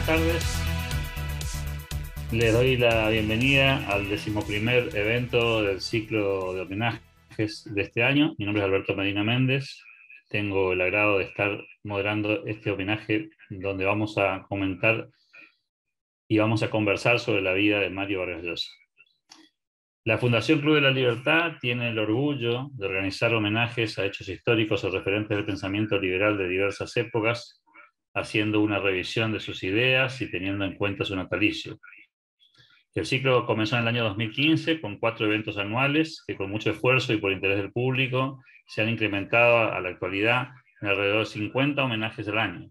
buenas tardes. Les doy la bienvenida al 11º evento del ciclo de homenajes de este año. Mi nombre es Alberto Medina Méndez. Tengo el agrado de estar moderando este homenaje donde vamos a comentar y vamos a conversar sobre la vida de Mario Vargas Llosa. La Fundación Club de la Libertad tiene el orgullo de organizar homenajes a hechos históricos o referentes del pensamiento liberal de diversas épocas, haciendo una revisión de sus ideas y teniendo en cuenta su natalicio. El ciclo comenzó en el año 2015 con 4 eventos anuales que con mucho esfuerzo y por interés del público se han incrementado a la actualidad en alrededor de 50 homenajes al año.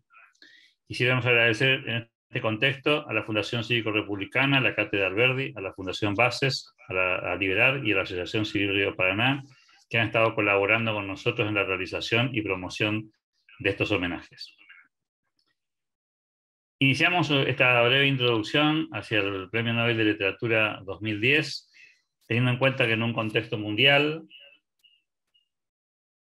Quisiéramos agradecer en este contexto a la Fundación Cívico-Republicana, a la Cátedra Alberdi, a la Fundación Bases, a Liberar y a la Asociación Civil Río Paraná, que han estado colaborando con nosotros en la realización y promoción de estos homenajes. Iniciamos esta breve introducción hacia el Premio Nobel de Literatura 2010, teniendo en cuenta que en un contexto mundial,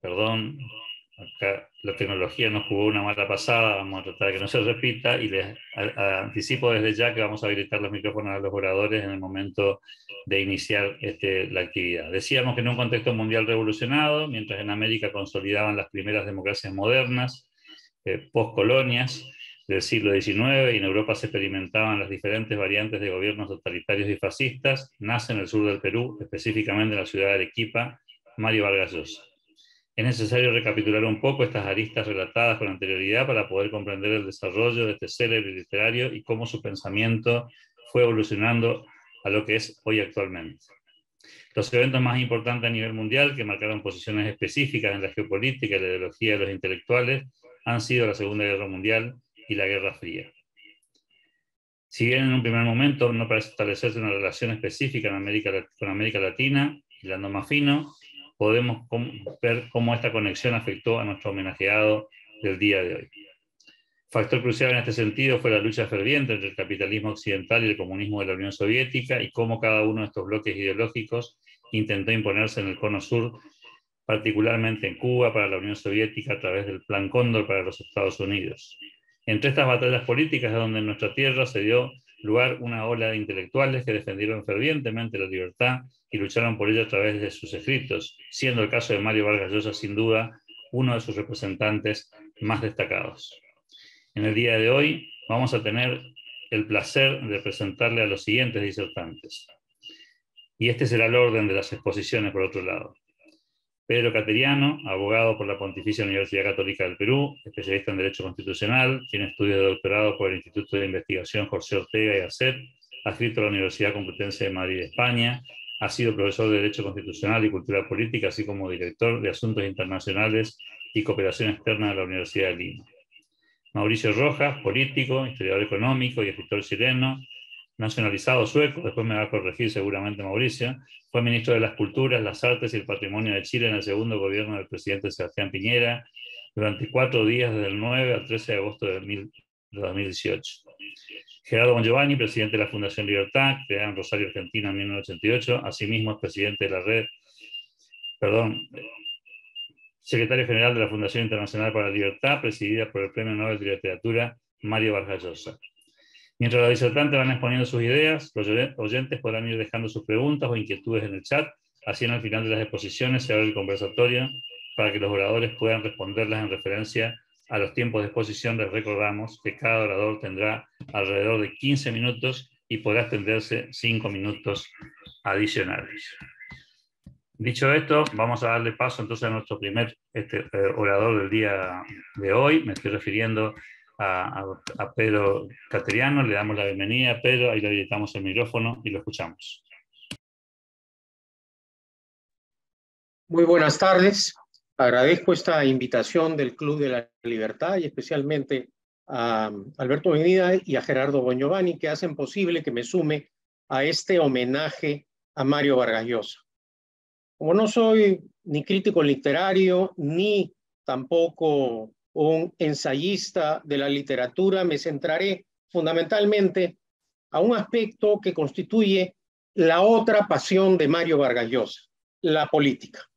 acá la tecnología nos jugó una mala pasada, vamos a tratar de que no se repita, y les anticipo desde ya que vamos a habilitar los micrófonos a los oradores en el momento de iniciar la actividad. Decíamos que en un contexto mundial revolucionado, mientras en América consolidaban las primeras democracias modernas, postcolonias, del siglo XIX, y en Europa se experimentaban las diferentes variantes de gobiernos totalitarios y fascistas, nace en el sur del Perú, específicamente en la ciudad de Arequipa, Mario Vargas Llosa. Es necesario recapitular un poco estas aristas relatadas con anterioridad para poder comprender el desarrollo de este célebre literario y cómo su pensamiento fue evolucionando a lo que es hoy actualmente. Los eventos más importantes a nivel mundial que marcaron posiciones específicas en la geopolítica y la ideología de los intelectuales han sido la Segunda Guerra Mundial y la Guerra Fría. Si bien en un primer momento no parece establecerse una relación específica con América Latina, hilando más fino, podemos ver cómo esta conexión afectó a nuestro homenajeado del día de hoy. Factor crucial en este sentido fue la lucha ferviente entre el capitalismo occidental y el comunismo de la Unión Soviética y cómo cada uno de estos bloques ideológicos intentó imponerse en el cono sur, particularmente en Cuba para la Unión Soviética a través del Plan Cóndor para los Estados Unidos. Entre estas batallas políticas es donde en nuestra tierra se dio lugar una ola de intelectuales que defendieron fervientemente la libertad y lucharon por ella a través de sus escritos, siendo el caso de Mario Vargas Llosa sin duda uno de sus representantes más destacados. En el día de hoy vamos a tener el placer de presentarle a los siguientes disertantes. Y este será el orden de las exposiciones por otro lado. Pedro Cateriano, abogado por la Pontificia Universidad Católica del Perú, especialista en Derecho Constitucional, tiene estudios de doctorado por el Instituto de Investigación José Ortega y Gasset, adscrito a la Universidad Complutense de Madrid, España, ha sido profesor de Derecho Constitucional y Cultura Política, así como director de Asuntos Internacionales y Cooperación Externa de la Universidad de Lima. Mauricio Rojas, político, historiador económico y escritor chileno, nacionalizado sueco, después me va a corregir seguramente Mauricio, fue ministro de las Culturas, las Artes y el Patrimonio de Chile en el segundo gobierno del presidente Sebastián Piñera, durante 4 días desde el 9 al 13 de agosto de 2018. Gerardo Bongiovanni, presidente de la Fundación Libertad, creada en Rosario, Argentina en 1988, asimismo es presidente de la secretario general de la Fundación Internacional para la Libertad, presidida por el Premio Nobel de Literatura Mario Vargas Llosa. Mientras los disertantes van exponiendo sus ideas, los oyentes podrán ir dejando sus preguntas o inquietudes en el chat, así al final de las exposiciones se abre el conversatorio para que los oradores puedan responderlas en referencia a los tiempos de exposición. Les recordamos que cada orador tendrá alrededor de 15 minutos y podrá extenderse 5 minutos adicionales. Dicho esto, vamos a darle paso entonces a nuestro primer orador del día de hoy. Me estoy refiriendo a Pedro Cateriano. Le damos la bienvenida a Pedro, ahí le habilitamos el micrófono y lo escuchamos. Muy buenas tardes. Agradezco esta invitación del Club de la Libertad y especialmente a Alberto Medina y a Gerardo Bongiovanni, que hacen posible que me sume a este homenaje a Mario Vargas Llosa. Como no soy ni crítico literario ni tampoco un ensayista de la literatura, me centraré fundamentalmente a un aspecto que constituye la otra pasión de Mario Vargas Llosa, la política.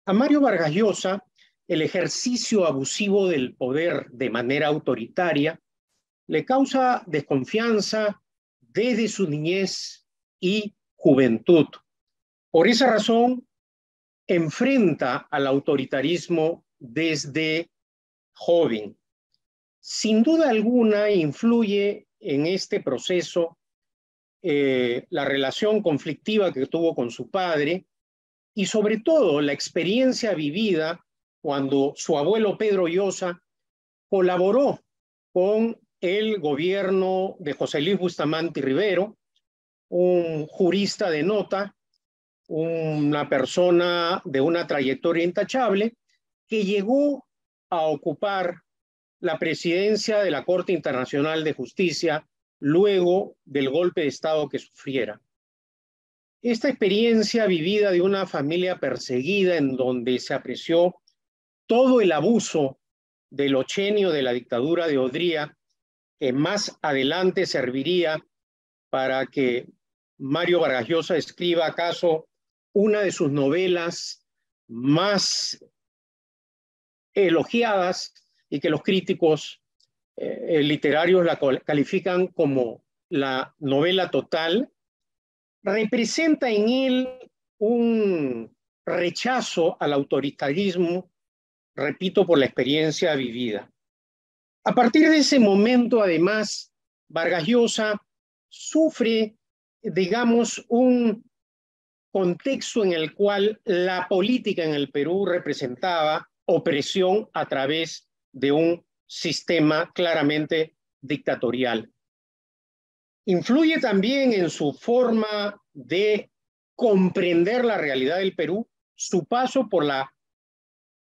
A Mario Vargas Llosa, el ejercicio abusivo del poder de manera autoritaria le causa desconfianza desde su niñez y juventud. Por esa razón, enfrenta al autoritarismo desde joven. Sin duda alguna, influye en este proceso la relación conflictiva que tuvo con su padre y sobre todo la experiencia vivida cuando su abuelo Pedro Llosa colaboró con el gobierno de José Luis Bustamante Rivero, un jurista de nota, una persona de una trayectoria intachable, que llegó a ocupar la presidencia de la Corte Internacional de Justicia luego del golpe de Estado que sufriera. Esta experiencia vivida de una familia perseguida en donde se apreció todo el abuso del ochenio de la dictadura de Odría, que más adelante serviría para que Mario Vargas Llosa escriba acaso una de sus novelas más elogiadas y que los críticos literarios la califican como la novela total, representa en él un rechazo al autoritarismo, repito, por la experiencia vivida. A partir de ese momento, además, Vargas Llosa sufre, digamos, un contexto en el cual la política en el Perú representaba opresión a través de un sistema claramente dictatorial. Influye también en su forma de comprender la realidad del Perú su paso por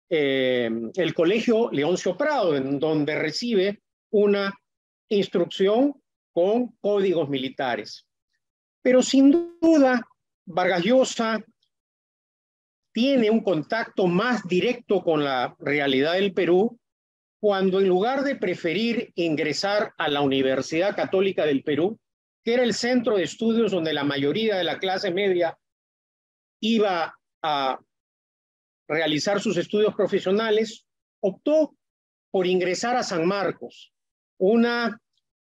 el Colegio Leoncio Prado, en donde recibe una instrucción con códigos militares. Pero sin duda, Vargas Llosa tiene un contacto más directo con la realidad del Perú cuando, en lugar de preferir ingresar a la Universidad Católica del Perú, que era el centro de estudios donde la mayoría de la clase media iba a realizar sus estudios profesionales, optó por ingresar a San Marcos, una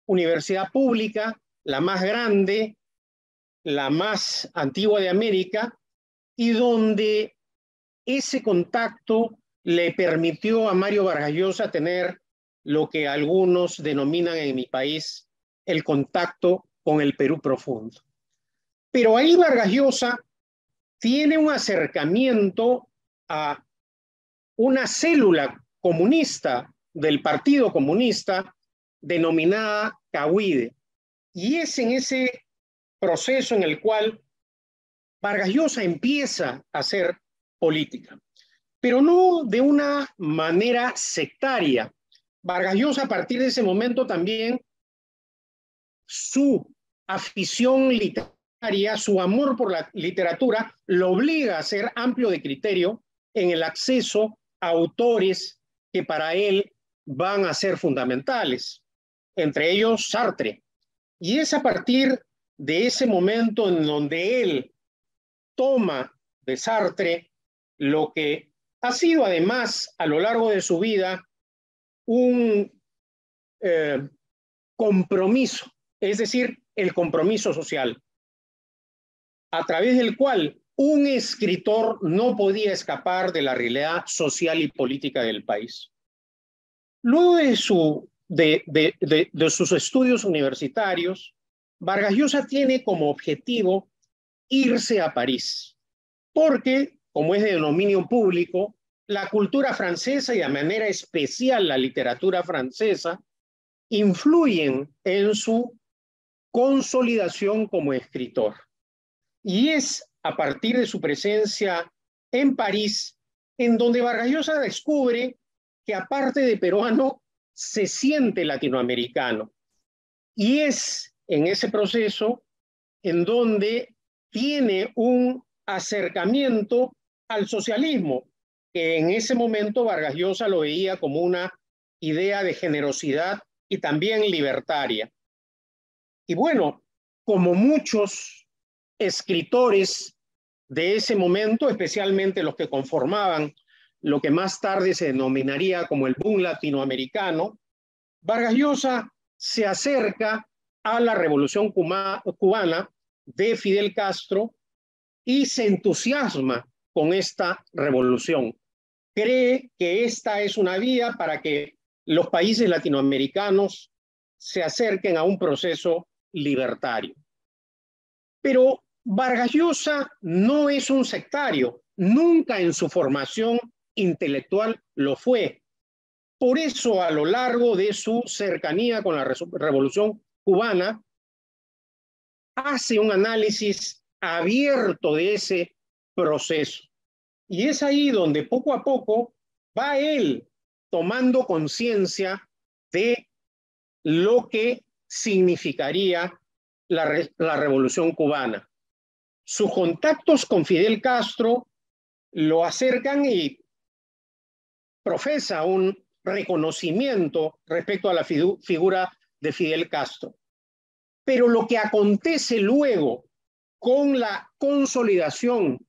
universidad pública, la más grande, la más antigua de América, y donde ese contacto le permitió a Mario Vargas Llosa tener lo que algunos denominan en mi país el contacto con el Perú profundo. Pero ahí Vargas Llosa tiene un acercamiento a una célula comunista del Partido Comunista denominada Cahuide. Y es en ese proceso en el cual Vargas Llosa empieza a hacer política, pero no de una manera sectaria. Vargas Llosa, a partir de ese momento, también su afición literaria, su amor por la literatura, lo obliga a ser amplio de criterio en el acceso a autores que para él van a ser fundamentales, entre ellos Sartre. Y es a partir de ese momento en donde él toma de Sartre lo que ha sido además a lo largo de su vida un compromiso, es decir, el compromiso social, a través del cual un escritor no podía escapar de la realidad social y política del país. Luego de sus estudios universitarios, Vargas Llosa tiene como objetivo irse a París, porque, como es de dominio público, la cultura francesa y de manera especial la literatura francesa influyen en su consolidación como escritor. Y es a partir de su presencia en París en donde Vargas Llosa descubre que, aparte de peruano, se siente latinoamericano. Y es en ese proceso en donde tiene un acercamiento al socialismo, que en ese momento Vargas Llosa lo veía como una idea de generosidad y también libertaria. Y bueno, como muchos escritores de ese momento, especialmente los que conformaban lo que más tarde se denominaría como el boom latinoamericano, Vargas Llosa se acerca a la revolución cubana de Fidel Castro y se entusiasma con esta revolución. Cree que esta es una vía para que los países latinoamericanos se acerquen a un proceso libertario. Pero Vargas Llosa no es un sectario, nunca en su formación intelectual lo fue. Por eso, a lo largo de su cercanía con la Revolución Cubana, hace un análisis abierto de ese proceso. Y es ahí donde poco a poco va él tomando conciencia de lo que significaría la Revolución Cubana. Sus contactos con Fidel Castro lo acercan y profesa un reconocimiento respecto a la figura de Fidel Castro. Pero lo que acontece luego con la consolidación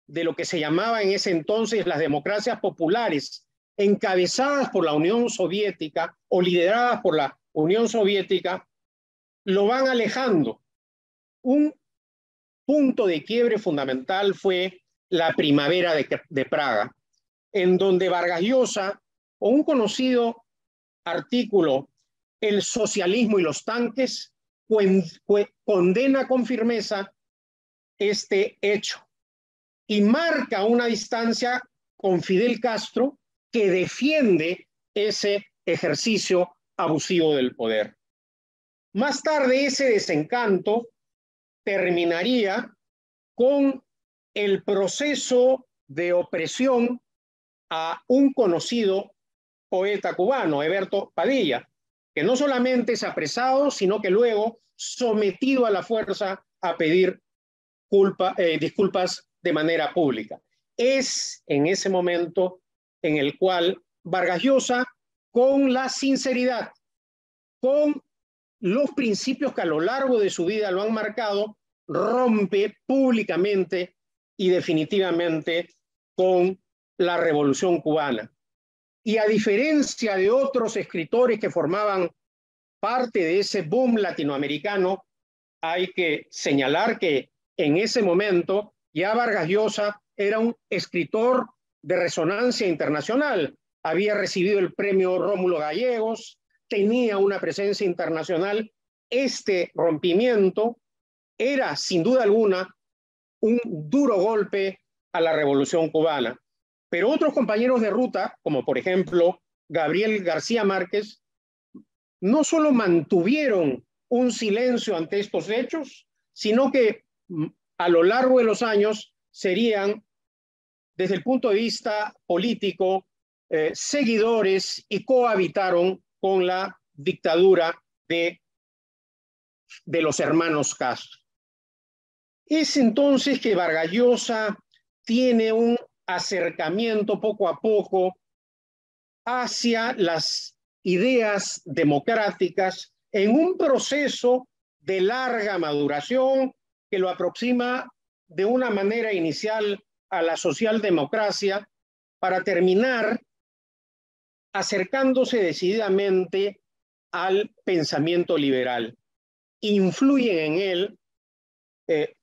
de lo que se llamaba en ese entonces las democracias populares, encabezadas por la Unión Soviética o lideradas por la Unión Soviética, lo van alejando. Un punto de quiebre fundamental fue la primavera de Praga, en donde Vargas Llosa, o un conocido artículo, El socialismo y los tanques, condena con firmeza este hecho y marca una distancia con Fidel Castro, que defiende ese ejercicio abusivo del poder. Más tarde, ese desencanto terminaría con el proceso de opresión a un conocido poeta cubano, Heberto Padilla, que no solamente es apresado, sino que luego sometido a la fuerza a pedir disculpas de manera pública. Es en ese momento en el cual Vargas Llosa, con la sinceridad, con los principios que a lo largo de su vida lo han marcado, rompe públicamente y definitivamente con la Revolución Cubana. Y a diferencia de otros escritores que formaban parte de ese boom latinoamericano, hay que señalar que en ese momento ya Vargas Llosa era un escritor de resonancia internacional. Había recibido el premio Rómulo Gallegos, tenía una presencia internacional. Este rompimiento era, sin duda alguna, un duro golpe a la Revolución Cubana. Pero otros compañeros de ruta, como por ejemplo Gabriel García Márquez, no solo mantuvieron un silencio ante estos hechos, sino que a lo largo de los años serían, desde el punto de vista político, seguidores y cohabitaron con la dictadura de los hermanos Castro. Es entonces que Vargas Llosa tiene un acercamiento poco a poco hacia las ideas democráticas en un proceso de larga maduración que lo aproxima de una manera inicial a la socialdemocracia para terminar acercándose decididamente al pensamiento liberal. Influyen en él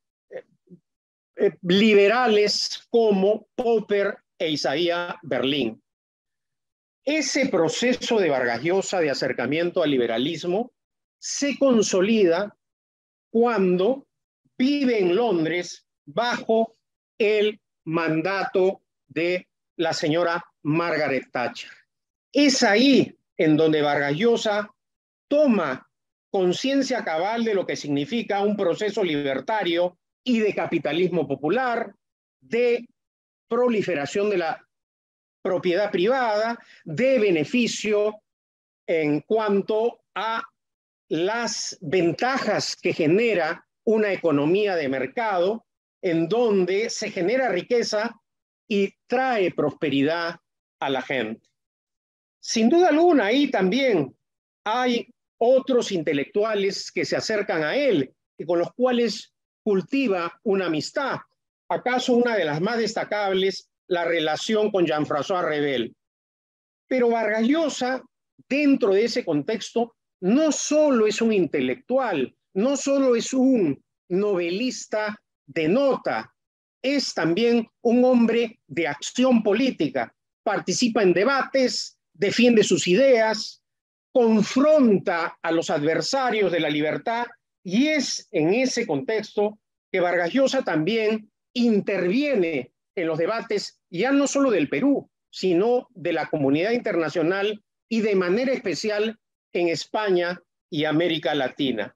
liberales como Popper e Isaiah Berlin. Ese proceso de Vargas Llosa de acercamiento al liberalismo se consolida cuando vive en Londres bajo el mandato de la señora Margaret Thatcher. Es ahí en donde Vargas Llosa toma conciencia cabal de lo que significa un proceso libertario y de capitalismo popular, de proliferación de la propiedad privada, de beneficio en cuanto a las ventajas que genera una economía de mercado en donde se genera riqueza y trae prosperidad a la gente. Sin duda alguna, ahí también hay otros intelectuales que se acercan a él y con los cuales cultiva una amistad. ¿Acaso una de las más destacables, la relación con Jean-François Rebel? Pero Vargas Llosa, dentro de ese contexto, no solo es un intelectual, no solo es un novelista de nota, es también un hombre de acción política, participa en debates, defiende sus ideas, confronta a los adversarios de la libertad, y es en ese contexto que Vargas Llosa también interviene en los debates, ya no solo del Perú, sino de la comunidad internacional y de manera especial en España y América Latina.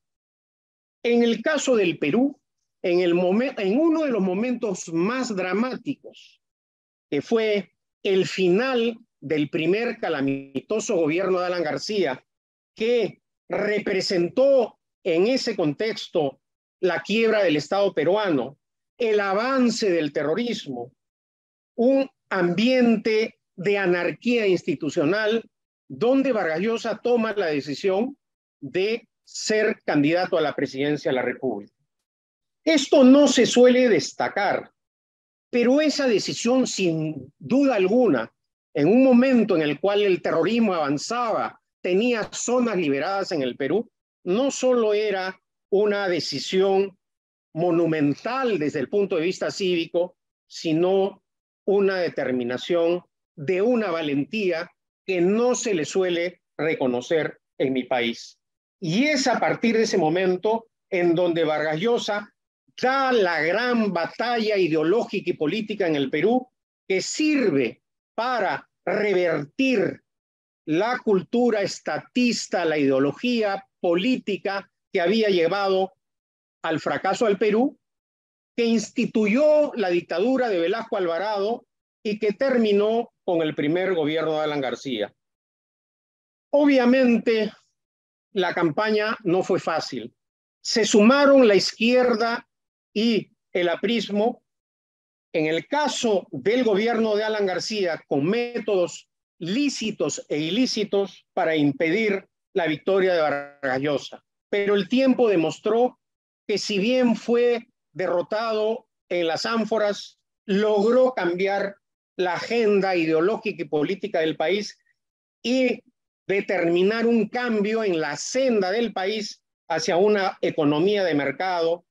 En el caso del Perú, en uno de los momentos más dramáticos, que fue el final del primer calamitoso gobierno de Alan García, que representó en ese contexto la quiebra del Estado peruano, el avance del terrorismo, un ambiente de anarquía institucional donde Vargas Llosa toma la decisión de ser candidato a la presidencia de la República. Esto no se suele destacar, pero esa decisión, sin duda alguna, en un momento en el cual el terrorismo avanzaba, tenía zonas liberadas en el Perú, no solo era una decisión monumental desde el punto de vista cívico, sino una determinación de una valentía que no se le suele reconocer en mi país. Y es a partir de ese momento en donde Vargas Llosa da la gran batalla ideológica y política en el Perú, que sirve para revertir la cultura estatista, la ideología política que había llevado al fracaso al Perú, que instituyó la dictadura de Velasco Alvarado y que terminó con el primer gobierno de Alan García. Obviamente, la campaña no fue fácil. Se sumaron la izquierda y el aprismo. En el caso del gobierno de Alan García, con métodos lícitos e ilícitos para impedir la victoria de Vargas Llosa. Pero el tiempo demostró que, si bien fue derrotado en las ánforas, logró cambiar la agenda ideológica y política del país y determinar un cambio en la senda del país hacia una economía de mercado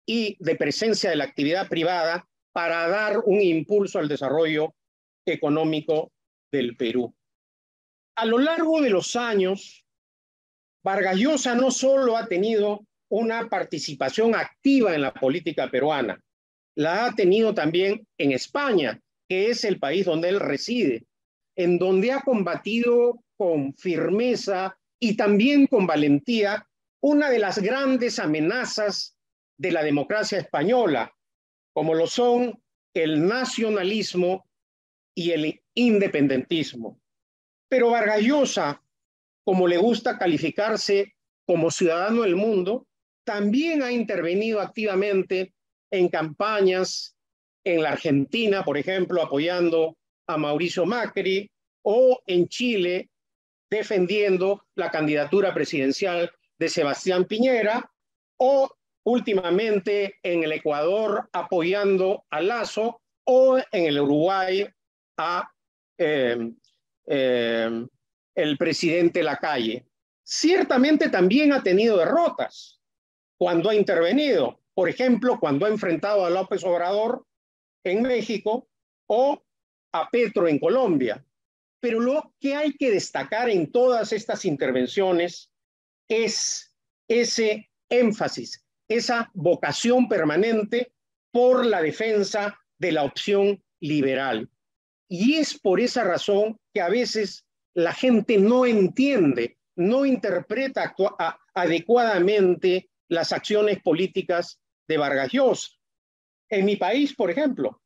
y de presencia de la actividad privada para dar un impulso al desarrollo económico del Perú. A lo largo de los años, Vargas Llosa no solo ha tenido una participación activa en la política peruana, la ha tenido también en España, que es el país donde él reside, en donde ha combatido con firmeza y también con valentía una de las grandes amenazas de la democracia española, como lo son el nacionalismo y el independentismo. Pero Vargas Llosa, como le gusta calificarse como ciudadano del mundo, también ha intervenido activamente en campañas en la Argentina, por ejemplo, apoyando a Mauricio Macri, o en Chile, defendiendo la candidatura presidencial de Sebastián Piñera, o últimamente en el Ecuador apoyando a Lasso, o en el Uruguay a el presidente Lacalle. Ciertamente también ha tenido derrotas cuando ha intervenido, por ejemplo, cuando ha enfrentado a López Obrador en México o a Petro en Colombia. Pero lo que hay que destacar en todas estas intervenciones es ese énfasis, esa vocación permanente por la defensa de la opción liberal. Y es por esa razón que a veces la gente no entiende, no interpreta adecuadamente las acciones políticas de Vargas Llosa. En mi país, por ejemplo,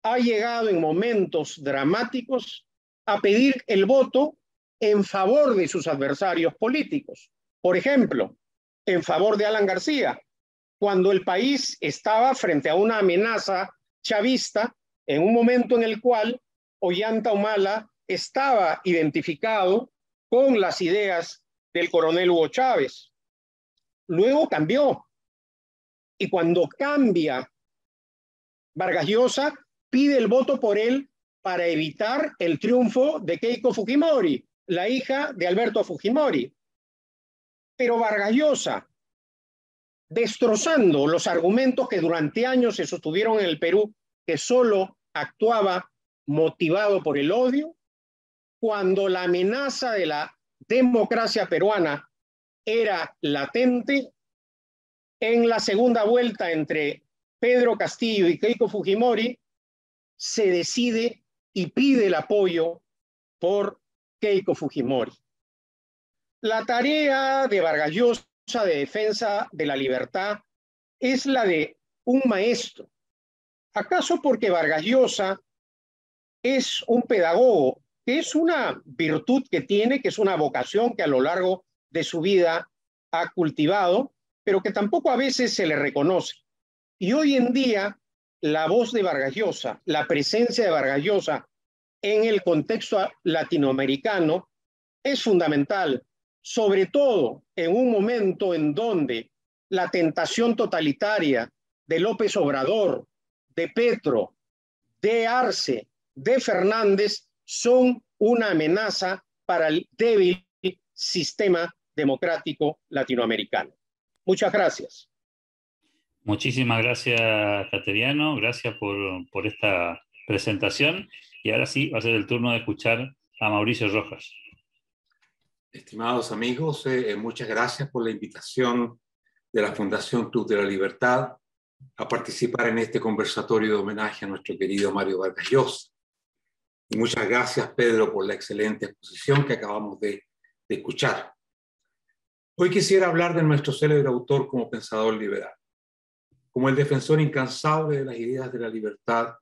ha llegado en momentos dramáticos a pedir el voto en favor de sus adversarios políticos. Por ejemplo, en favor de Alan García, cuando el país estaba frente a una amenaza chavista, en un momento en el cual Ollanta Humala estaba identificado con las ideas del coronel Hugo Chávez. Luego cambió, y cuando cambia Vargas Llosa, pide el voto por él para evitar el triunfo de Keiko Fujimori, la hija de Alberto Fujimori. Pero Vargas Llosa, destrozando los argumentos que durante años se sostuvieron en el Perú, que solo actuaba motivado por el odio, cuando la amenaza de la democracia peruana era latente, en la segunda vuelta entre Pedro Castillo y Keiko Fujimori, se decide y pide el apoyo por Keiko Fujimori. La tarea de Vargas Llosa de defensa de la libertad es la de un maestro. ¿Acaso porque Vargas Llosa es un pedagogo, que es una virtud que tiene, que es una vocación que a lo largo de su vida ha cultivado, pero que tampoco a veces se le reconoce? Y hoy en día, la voz de Vargas Llosa, la presencia de Vargas Llosa en el contexto latinoamericano es fundamental, sobre todo en un momento en donde la tentación totalitaria de López Obrador, de Petro, de Arce, de Fernández son una amenaza para el débil sistema democrático latinoamericano. Muchas gracias. Muchísimas gracias, Cateriano. Gracias por esta presentación. Y ahora sí, va a ser el turno de escuchar a Mauricio Rojas. Estimados amigos, muchas gracias por la invitación de la Fundación Club de la Libertad a participar en este conversatorio de homenaje a nuestro querido Mario Vargas Llosa. Y muchas gracias, Pedro, por la excelente exposición que acabamos de escuchar. Hoy quisiera hablar de nuestro célebre autor como pensador liberal, como el defensor incansable de las ideas de la libertad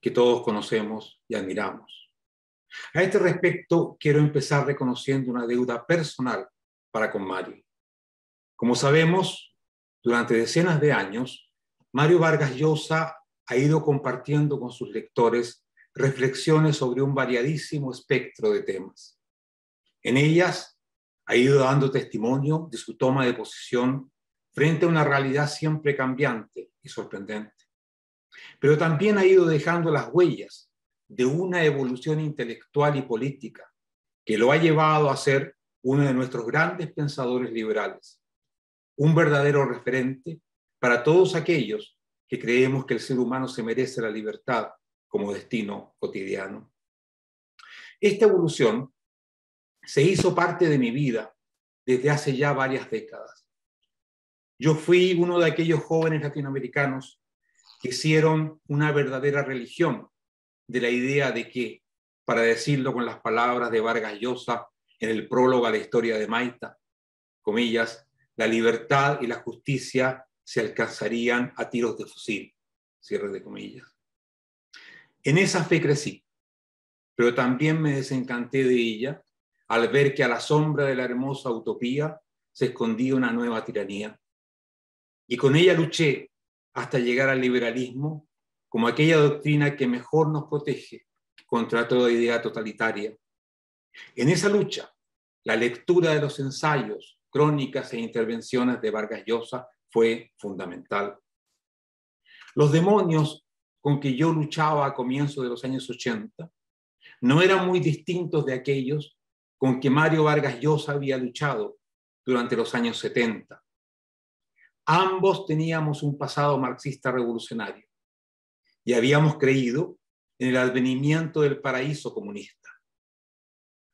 que todos conocemos y admiramos. A este respecto, quiero empezar reconociendo una deuda personal para con Mario. Como sabemos, durante decenas de años, Mario Vargas Llosa ha ido compartiendo con sus lectores reflexiones sobre un variadísimo espectro de temas. En ellas, ha ido dando testimonio de su toma de posición frente a una realidad siempre cambiante y sorprendente. Pero también ha ido dejando las huellas de una evolución intelectual y política que lo ha llevado a ser uno de nuestros grandes pensadores liberales, un verdadero referente para todos aquellos que creemos que el ser humano se merece la libertad como destino cotidiano. Esta evolución se hizo parte de mi vida desde hace ya varias décadas. Yo fui uno de aquellos jóvenes latinoamericanos que hicieron una verdadera religión de la idea de que, para decirlo con las palabras de Vargas Llosa en el prólogo a la historia de Maita, comillas, la libertad y la justicia se alcanzarían a tiros de fusil, cierre de comillas. En esa fe crecí, pero también me desencanté de ella al ver que a la sombra de la hermosa utopía se escondía una nueva tiranía. Y con ella luché hasta llegar al liberalismo como aquella doctrina que mejor nos protege contra toda idea totalitaria. En esa lucha, la lectura de los ensayos, crónicas e intervenciones de Vargas Llosa fue fundamental. Los demonios con que yo luchaba a comienzos de los años 80 no eran muy distintos de aquellos con que Mario Vargas Llosa había luchado durante los años 70. Ambos teníamos un pasado marxista revolucionario y habíamos creído en el advenimiento del paraíso comunista.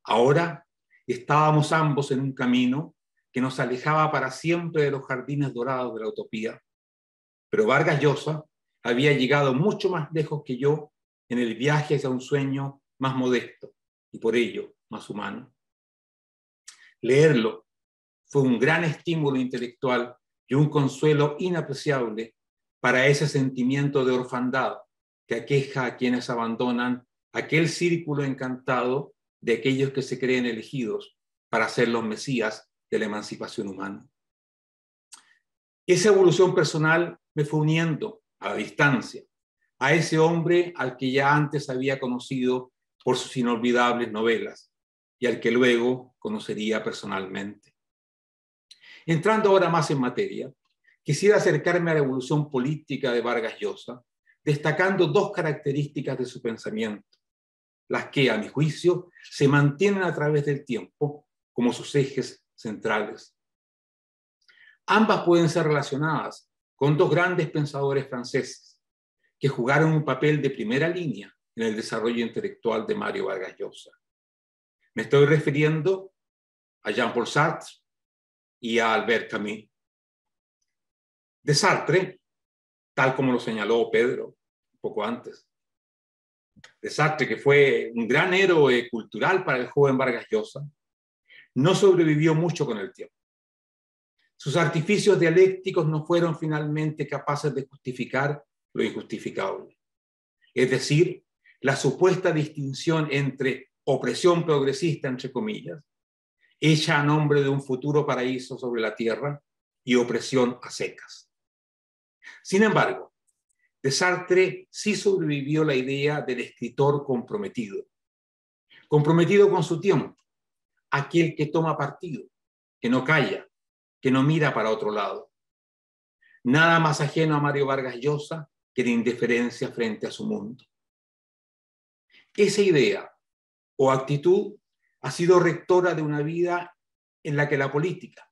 Ahora estábamos ambos en un camino que nos alejaba para siempre de los jardines dorados de la utopía, pero Vargas Llosa había llegado mucho más lejos que yo en el viaje hacia un sueño más modesto y por ello más humano. Leerlo fue un gran estímulo intelectual y un consuelo inapreciable para ese sentimiento de orfandad que aqueja a quienes abandonan aquel círculo encantado de aquellos que se creen elegidos para ser los mesías de la emancipación humana. Esa evolución personal me fue uniendo a la distancia a ese hombre al que ya antes había conocido por sus inolvidables novelas y al que luego conocería personalmente. Entrando ahora más en materia, quisiera acercarme a la evolución política de Vargas Llosa, destacando dos características de su pensamiento, las que, a mi juicio, se mantienen a través del tiempo como sus ejes centrales. Ambas pueden ser relacionadas con dos grandes pensadores franceses que jugaron un papel de primera línea en el desarrollo intelectual de Mario Vargas Llosa. Me estoy refiriendo a Jean-Paul Sartre y a Albert Camus. De Sartre, tal como lo señaló Pedro un poco antes, de Sartre, que fue un gran héroe cultural para el joven Vargas Llosa, no sobrevivió mucho con el tiempo. Sus artificios dialécticos no fueron finalmente capaces de justificar lo injustificable. Es decir, la supuesta distinción entre opresión progresista, entre comillas, hecha a nombre de un futuro paraíso sobre la tierra, y opresión a secas. Sin embargo, de Sartre sí sobrevivió la idea del escritor comprometido con su tiempo, aquel que toma partido, que no calla, que no mira para otro lado. Nada más ajeno a Mario Vargas Llosa que la indiferencia frente a su mundo. Esa idea o actitud ha sido rectora de una vida en la que la política,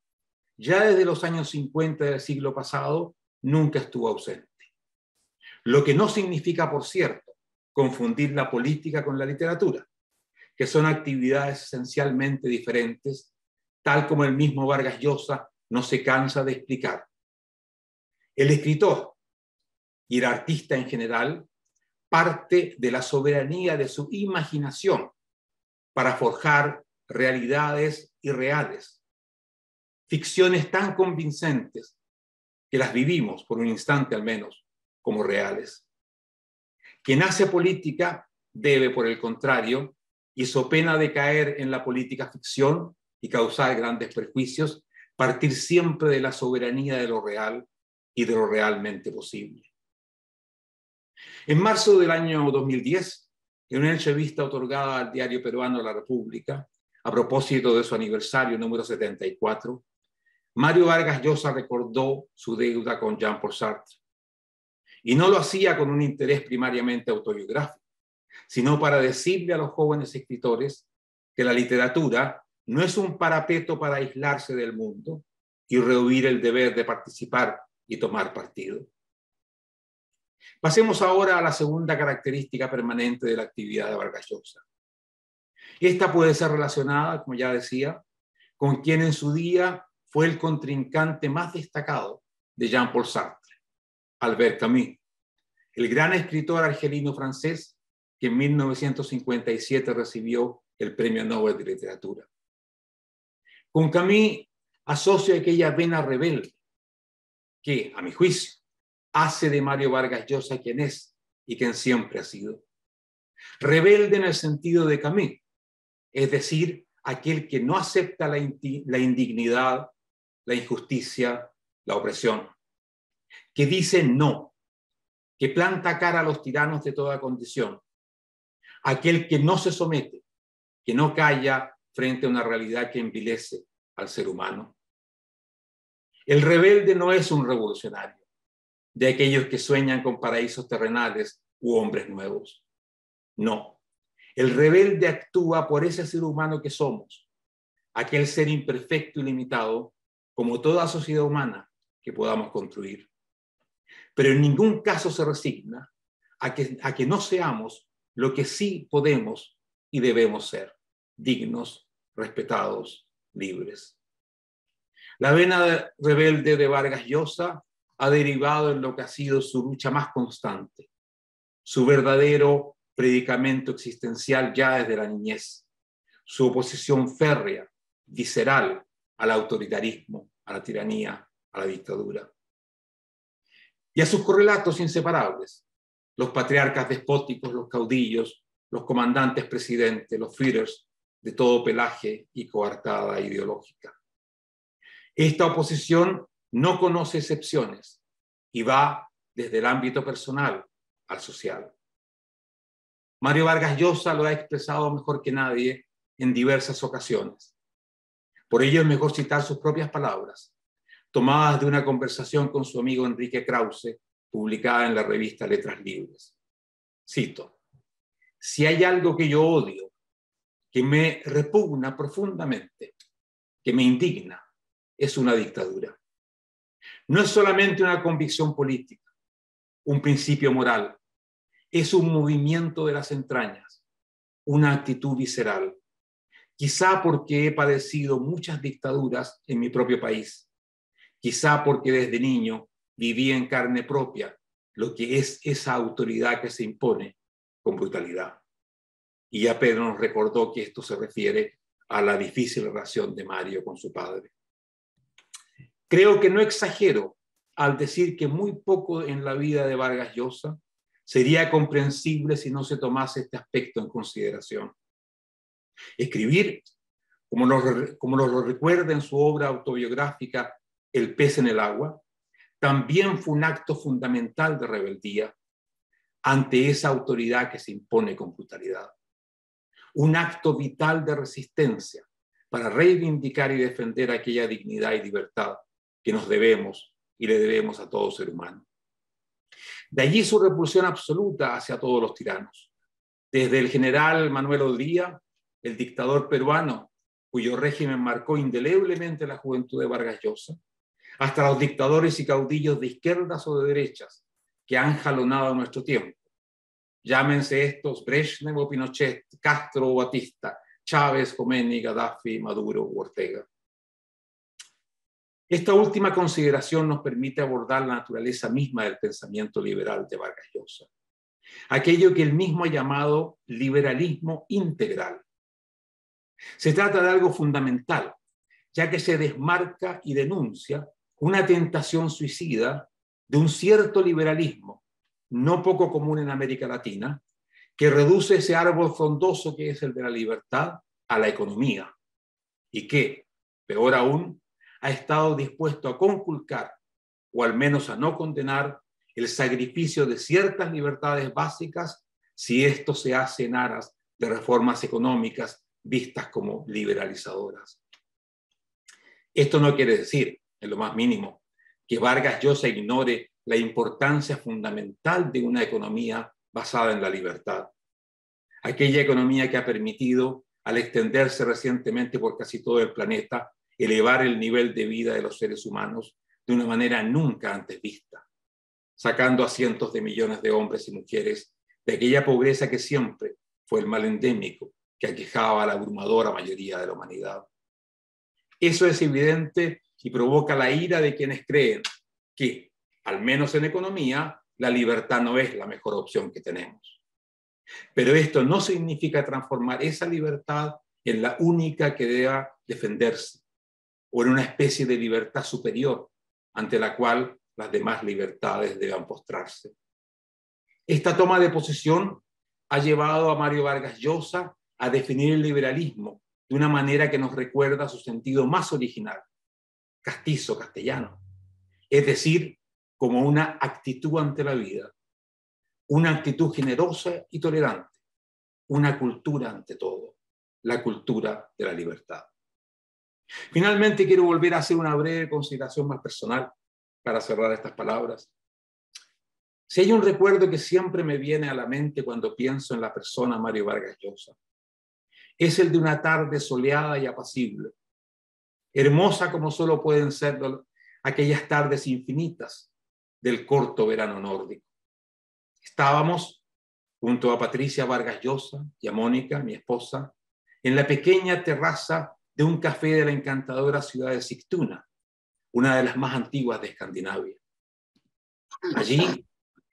ya desde los años 50 del siglo pasado, nunca estuvo ausente. Lo que no significa, por cierto, confundir la política con la literatura, que son actividades esencialmente diferentes, tal como el mismo Vargas Llosa no se cansa de explicar. El escritor y el artista en general parte de la soberanía de su imaginación para forjar realidades irreales, ficciones tan convincentes que las vivimos, por un instante al menos, como reales. Quien hace política debe, por el contrario, y so pena de caer en la política ficción y causar grandes perjuicios, partir siempre de la soberanía de lo real y de lo realmente posible. En marzo del año 2010, en una entrevista otorgada al diario peruano La República, a propósito de su aniversario número 74, Mario Vargas Llosa recordó su deuda con Jean-Paul Sartre. Y no lo hacía con un interés primariamente autobiográfico, sino para decirle a los jóvenes escritores que la literatura no es un parapeto para aislarse del mundo y rehuir el deber de participar y tomar partido. Pasemos ahora a la segunda característica permanente de la actividad de Vargas Llosa. Esta puede ser relacionada, como ya decía, con quien en su día fue el contrincante más destacado de Jean-Paul Sartre, Albert Camus, el gran escritor argelino-francés que en 1957 recibió el Premio Nobel de Literatura. Con Camus asocio aquella vena rebelde que, a mi juicio, hace de Mario Vargas Llosa quien es y quien siempre ha sido. Rebelde en el sentido de Camus, es decir, aquel que no acepta la indignidad, la injusticia, la opresión, que dice no, que planta cara a los tiranos de toda condición, aquel que no se somete, que no calla frente a una realidad que envilece al ser humano. El rebelde no es un revolucionario, de aquellos que sueñan con paraísos terrenales u hombres nuevos. No, el rebelde actúa por ese ser humano que somos, aquel ser imperfecto y limitado, como toda sociedad humana que podamos construir. Pero en ningún caso se resigna a que no seamos lo que sí podemos y debemos ser, dignos, respetados, libres. La vena rebelde de Vargas Llosa ha derivado en lo que ha sido su lucha más constante, su verdadero predicamento existencial ya desde la niñez, su oposición férrea, visceral al autoritarismo, a la tiranía, a la dictadura. Y a sus correlatos inseparables, los patriarcas despóticos, los caudillos, los comandantes presidentes, los Führers de todo pelaje y coartada ideológica. Esta oposición no conoce excepciones y va desde el ámbito personal al social. Mario Vargas Llosa lo ha expresado mejor que nadie en diversas ocasiones. Por ello es mejor citar sus propias palabras, tomadas de una conversación con su amigo Enrique Krause, publicada en la revista Letras Libres. Cito: si hay algo que yo odio, que me repugna profundamente, que me indigna, es una dictadura. No es solamente una convicción política, un principio moral, es un movimiento de las entrañas, una actitud visceral. Quizá porque he padecido muchas dictaduras en mi propio país, quizá porque desde niño viví en carne propia lo que es esa autoridad que se impone con brutalidad. Y ya Pedro nos recordó que esto se refiere a la difícil relación de Mario con su padre. Creo que no exagero al decir que muy poco en la vida de Vargas Llosa sería comprensible si no se tomase este aspecto en consideración. Escribir, como lo recuerda en su obra autobiográfica El pez en el agua, también fue un acto fundamental de rebeldía ante esa autoridad que se impone con brutalidad. Un acto vital de resistencia para reivindicar y defender aquella dignidad y libertad que nos debemos y le debemos a todo ser humano. De allí su repulsión absoluta hacia todos los tiranos. Desde el general Manuel Odría, el dictador peruano, cuyo régimen marcó indeleblemente la juventud de Vargas Llosa, hasta los dictadores y caudillos de izquierdas o de derechas que han jalonado nuestro tiempo. Llámense estos Brezhnev o Pinochet, Castro o Batista, Chávez, Khomeini, Gaddafi, Maduro o Ortega. Esta última consideración nos permite abordar la naturaleza misma del pensamiento liberal de Vargas Llosa, aquello que él mismo ha llamado liberalismo integral. Se trata de algo fundamental, ya que se desmarca y denuncia una tentación suicida de un cierto liberalismo, no poco común en América Latina, que reduce ese árbol frondoso que es el de la libertad a la economía y que, peor aún, ha estado dispuesto a conculcar, o al menos a no condenar, el sacrificio de ciertas libertades básicas si esto se hace en aras de reformas económicas vistas como liberalizadoras. Esto no quiere decir, en lo más mínimo, que Vargas Llosa ignore la importancia fundamental de una economía basada en la libertad. Aquella economía que ha permitido, al extenderse recientemente por casi todo el planeta, elevar el nivel de vida de los seres humanos de una manera nunca antes vista, sacando a cientos de millones de hombres y mujeres de aquella pobreza que siempre fue el mal endémico que aquejaba a la abrumadora mayoría de la humanidad. Eso es evidente y provoca la ira de quienes creen que, al menos en economía, la libertad no es la mejor opción que tenemos. Pero esto no significa transformar esa libertad en la única que deba defenderse, o en una especie de libertad superior ante la cual las demás libertades deban postrarse. Esta toma de posición ha llevado a Mario Vargas Llosa a definir el liberalismo de una manera que nos recuerda su sentido más original, castizo, castellano, es decir, como una actitud ante la vida, una actitud generosa y tolerante, una cultura ante todo, la cultura de la libertad. Finalmente, quiero volver a hacer una breve consideración más personal para cerrar estas palabras. Si hay un recuerdo que siempre me viene a la mente cuando pienso en la persona Mario Vargas Llosa, es el de una tarde soleada y apacible, hermosa como solo pueden ser aquellas tardes infinitas del corto verano nórdico. Estábamos junto a Patricia Vargas Llosa y a Mónica, mi esposa, en la pequeña terraza de un café de la encantadora ciudad de Sigtuna, una de las más antiguas de Escandinavia. Allí,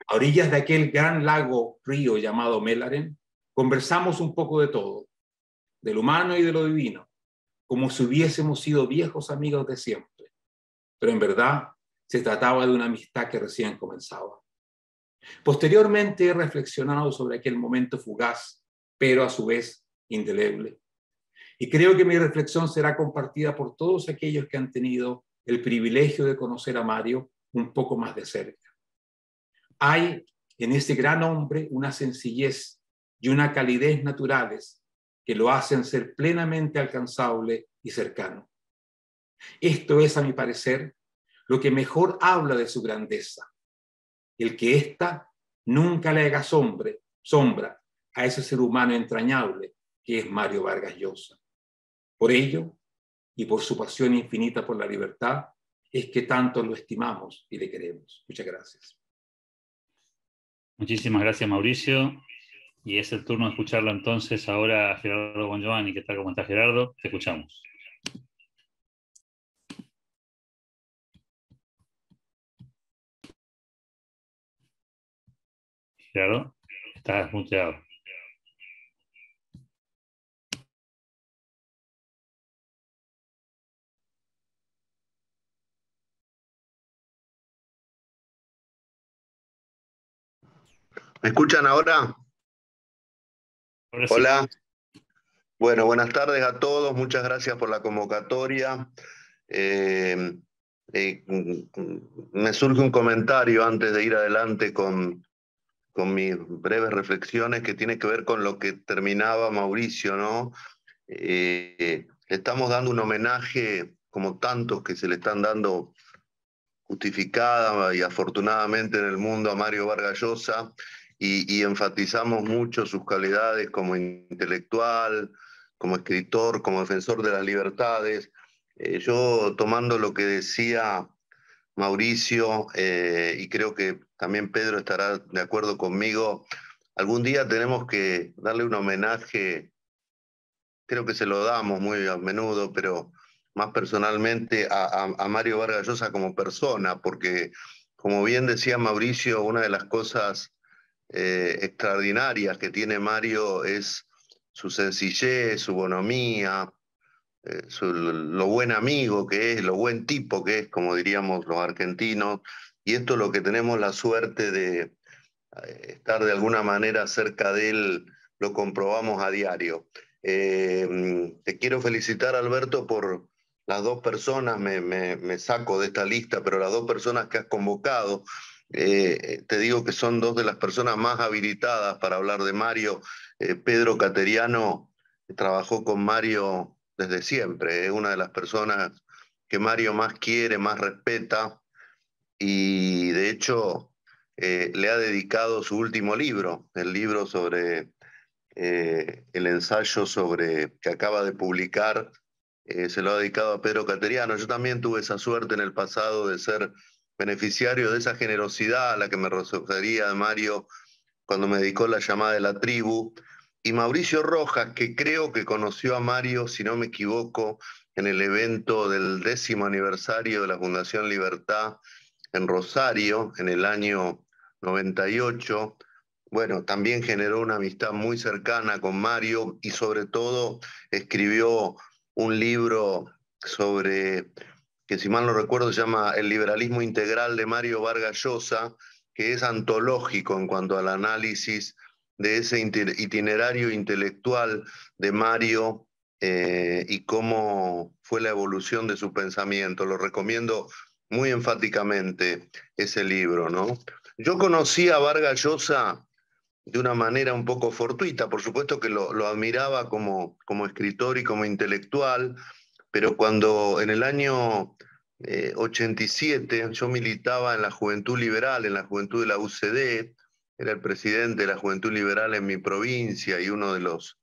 a orillas de aquel gran río llamado Mälaren, conversamos un poco de todo, de lo humano y de lo divino, como si hubiésemos sido viejos amigos de siempre. Pero en verdad se trataba de una amistad que recién comenzaba. Posteriormente he reflexionado sobre aquel momento fugaz, pero a su vez indeleble. Y creo que mi reflexión será compartida por todos aquellos que han tenido el privilegio de conocer a Mario un poco más de cerca. Hay en ese gran hombre una sencillez y una calidez naturales que lo hacen ser plenamente alcanzable y cercano. Esto es, a mi parecer, lo que mejor habla de su grandeza, el que ésta nunca le haga sombra a ese ser humano entrañable que es Mario Vargas Llosa. Por ello, y por su pasión infinita por la libertad, es que tanto lo estimamos y le queremos. Muchas gracias. Muchísimas gracias, Mauricio. Y es el turno de escucharlo entonces ahora a Gerardo Bongiovanni. ¿Qué tal? ¿Cómo está, Gerardo? Te escuchamos. Gerardo, estás muteado. ¿Me escuchan ahora? Ahora sí. Hola. Bueno, buenas tardes a todos. Muchas gracias por la convocatoria. Me surge un comentario antes de ir adelante con mis breves reflexiones que tiene que ver con lo que terminaba Mauricio, ¿no? Estamos dando un homenaje, como tantos que se le están dando justificada y afortunadamente en el mundo, a Mario Vargas Llosa, y enfatizamos mucho sus cualidades como intelectual, como escritor, como defensor de las libertades. Yo, tomando lo que decía Mauricio, y creo que también Pedro estará de acuerdo conmigo, algún día tenemos que darle un homenaje. Creo que se lo damos muy a menudo, pero más personalmente a Mario Vargas Llosa como persona, porque como bien decía Mauricio, una de las cosas extraordinarias que tiene Mario es su sencillez, su bonomía, lo buen amigo que es, lo buen tipo que es, como diríamos los argentinos, y esto es lo que tenemos la suerte de estar de alguna manera cerca de él, lo comprobamos a diario. Te quiero felicitar, Alberto, por las dos personas, me saco de esta lista, pero las dos personas que has convocado, te digo que son dos de las personas más habilitadas para hablar de Mario. Pedro Cateriano trabajó con Mario desde siempre, es una de las personas que Mario más quiere, más respeta, y de hecho le ha dedicado su último libro, el libro sobre el ensayo sobre que acaba de publicar, se lo ha dedicado a Pedro Cateriano. Yo también tuve esa suerte en el pasado de ser beneficiario de esa generosidad a la que me refería Mario cuando me dedicó La llamada de la tribu. Y Mauricio Rojas, que creo que conoció a Mario, si no me equivoco, en el evento del 10º aniversario de la Fundación Libertad en Rosario, en el año 98. Bueno, también generó una amistad muy cercana con Mario y sobre todo escribió un libro sobre, que si mal no recuerdo se llama El liberalismo integral de Mario Vargas Llosa, que es antológico en cuanto al análisis de ese itinerario intelectual de Mario, y cómo fue la evolución de su pensamiento. Lo recomiendo muy enfáticamente ese libro, ¿no? Yo conocí a Vargas Llosa de una manera un poco fortuita, por supuesto que lo admiraba como escritor y como intelectual, pero cuando en el año 87 yo militaba en la Juventud Liberal, en la Juventud de la UCD, era el presidente de la Juventud Liberal en mi provincia y uno de los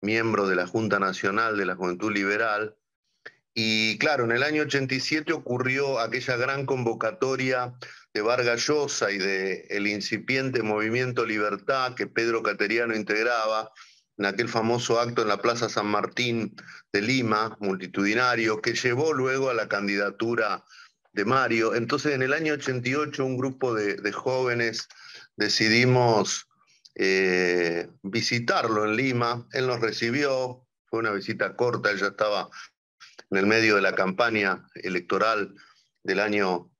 miembros de la Junta Nacional de la Juventud Liberal. Y claro, en el año 87 ocurrió aquella gran convocatoria de Vargas Llosa y del incipiente Movimiento Libertad que Pedro Cateriano integraba, en aquel famoso acto en la Plaza San Martín de Lima, multitudinario, que llevó luego a la candidatura de Mario. Entonces, en el año 88, un grupo de jóvenes decidimos visitarlo en Lima. Él nos recibió, fue una visita corta, él ya estaba en el medio de la campaña electoral del año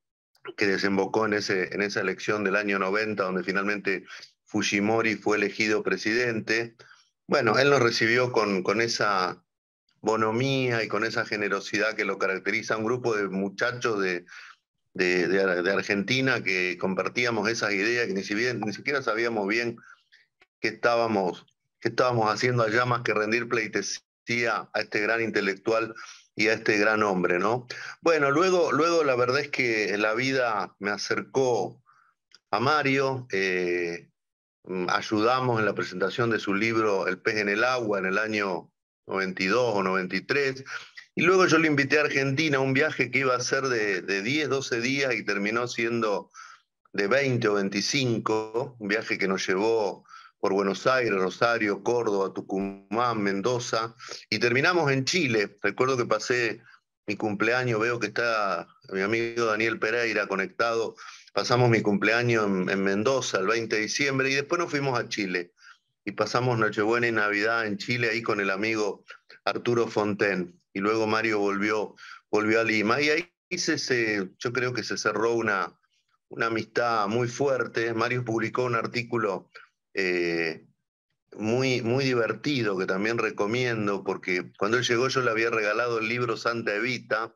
que desembocó en esa elección del año 90, donde finalmente Fujimori fue elegido presidente. Bueno, él nos recibió con esa bonomía y con esa generosidad que lo caracteriza, un grupo de muchachos de Argentina que compartíamos esas ideas, que ni siquiera sabíamos bien qué estábamos haciendo allá más que rendir pleitesía a este gran intelectual y a este gran hombre, ¿no? Bueno, luego la verdad es que la vida me acercó a Mario, ayudamos en la presentación de su libro El pez en el agua en el año 92 o 93. Y luego yo le invité a Argentina a un viaje que iba a ser de 10, 12 días y terminó siendo de 20 o 25, un viaje que nos llevó por Buenos Aires, Rosario, Córdoba, Tucumán, Mendoza, y terminamos en Chile. Recuerdo que pasé mi cumpleaños, veo que está mi amigo Daniel Pereira conectado, pasamos mi cumpleaños en Mendoza el 20 de diciembre y después nos fuimos a Chile y pasamos Nochebuena y Navidad en Chile ahí con el amigo Arturo Fonten, y luego Mario volvió a Lima, y ahí yo creo que se cerró una amistad muy fuerte. Mario publicó un artículo muy, muy divertido que también recomiendo, porque cuando él llegó yo le había regalado el libro Santa Evita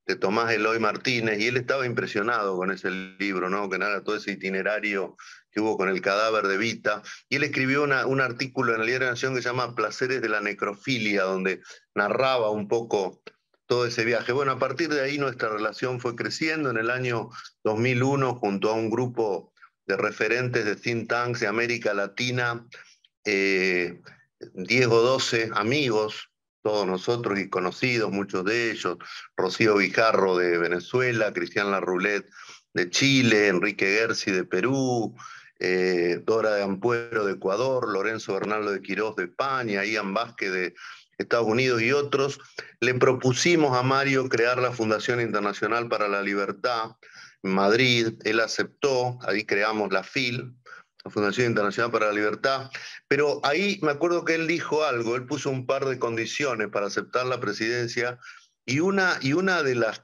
de Tomás Eloy Martínez, y él estaba impresionado con ese libro, ¿no? Que nada, todo ese itinerario que hubo con el cadáver de Evita, y él escribió un artículo en el Diario de la Nación que se llama Placeres de la Necrofilia, donde narraba un poco todo ese viaje. Bueno, a partir de ahí nuestra relación fue creciendo. En el año 2001, junto a un grupo de referentes de think tanks de América Latina, 10 o 12 amigos, todos nosotros y conocidos, muchos de ellos, Rocío Guijarro de Venezuela, Cristian Larroulet de Chile, Enrique Gersi de Perú, Dora de Ampuero de Ecuador, Lorenzo Bernardo de Quirós de España, Ian Vázquez de Estados Unidos y otros, le propusimos a Mario crear la Fundación Internacional para la Libertad en Madrid. Él aceptó, ahí creamos la FIL, la Fundación Internacional para la Libertad, pero ahí me acuerdo que él dijo algo, él puso un par de condiciones para aceptar la presidencia, y una de las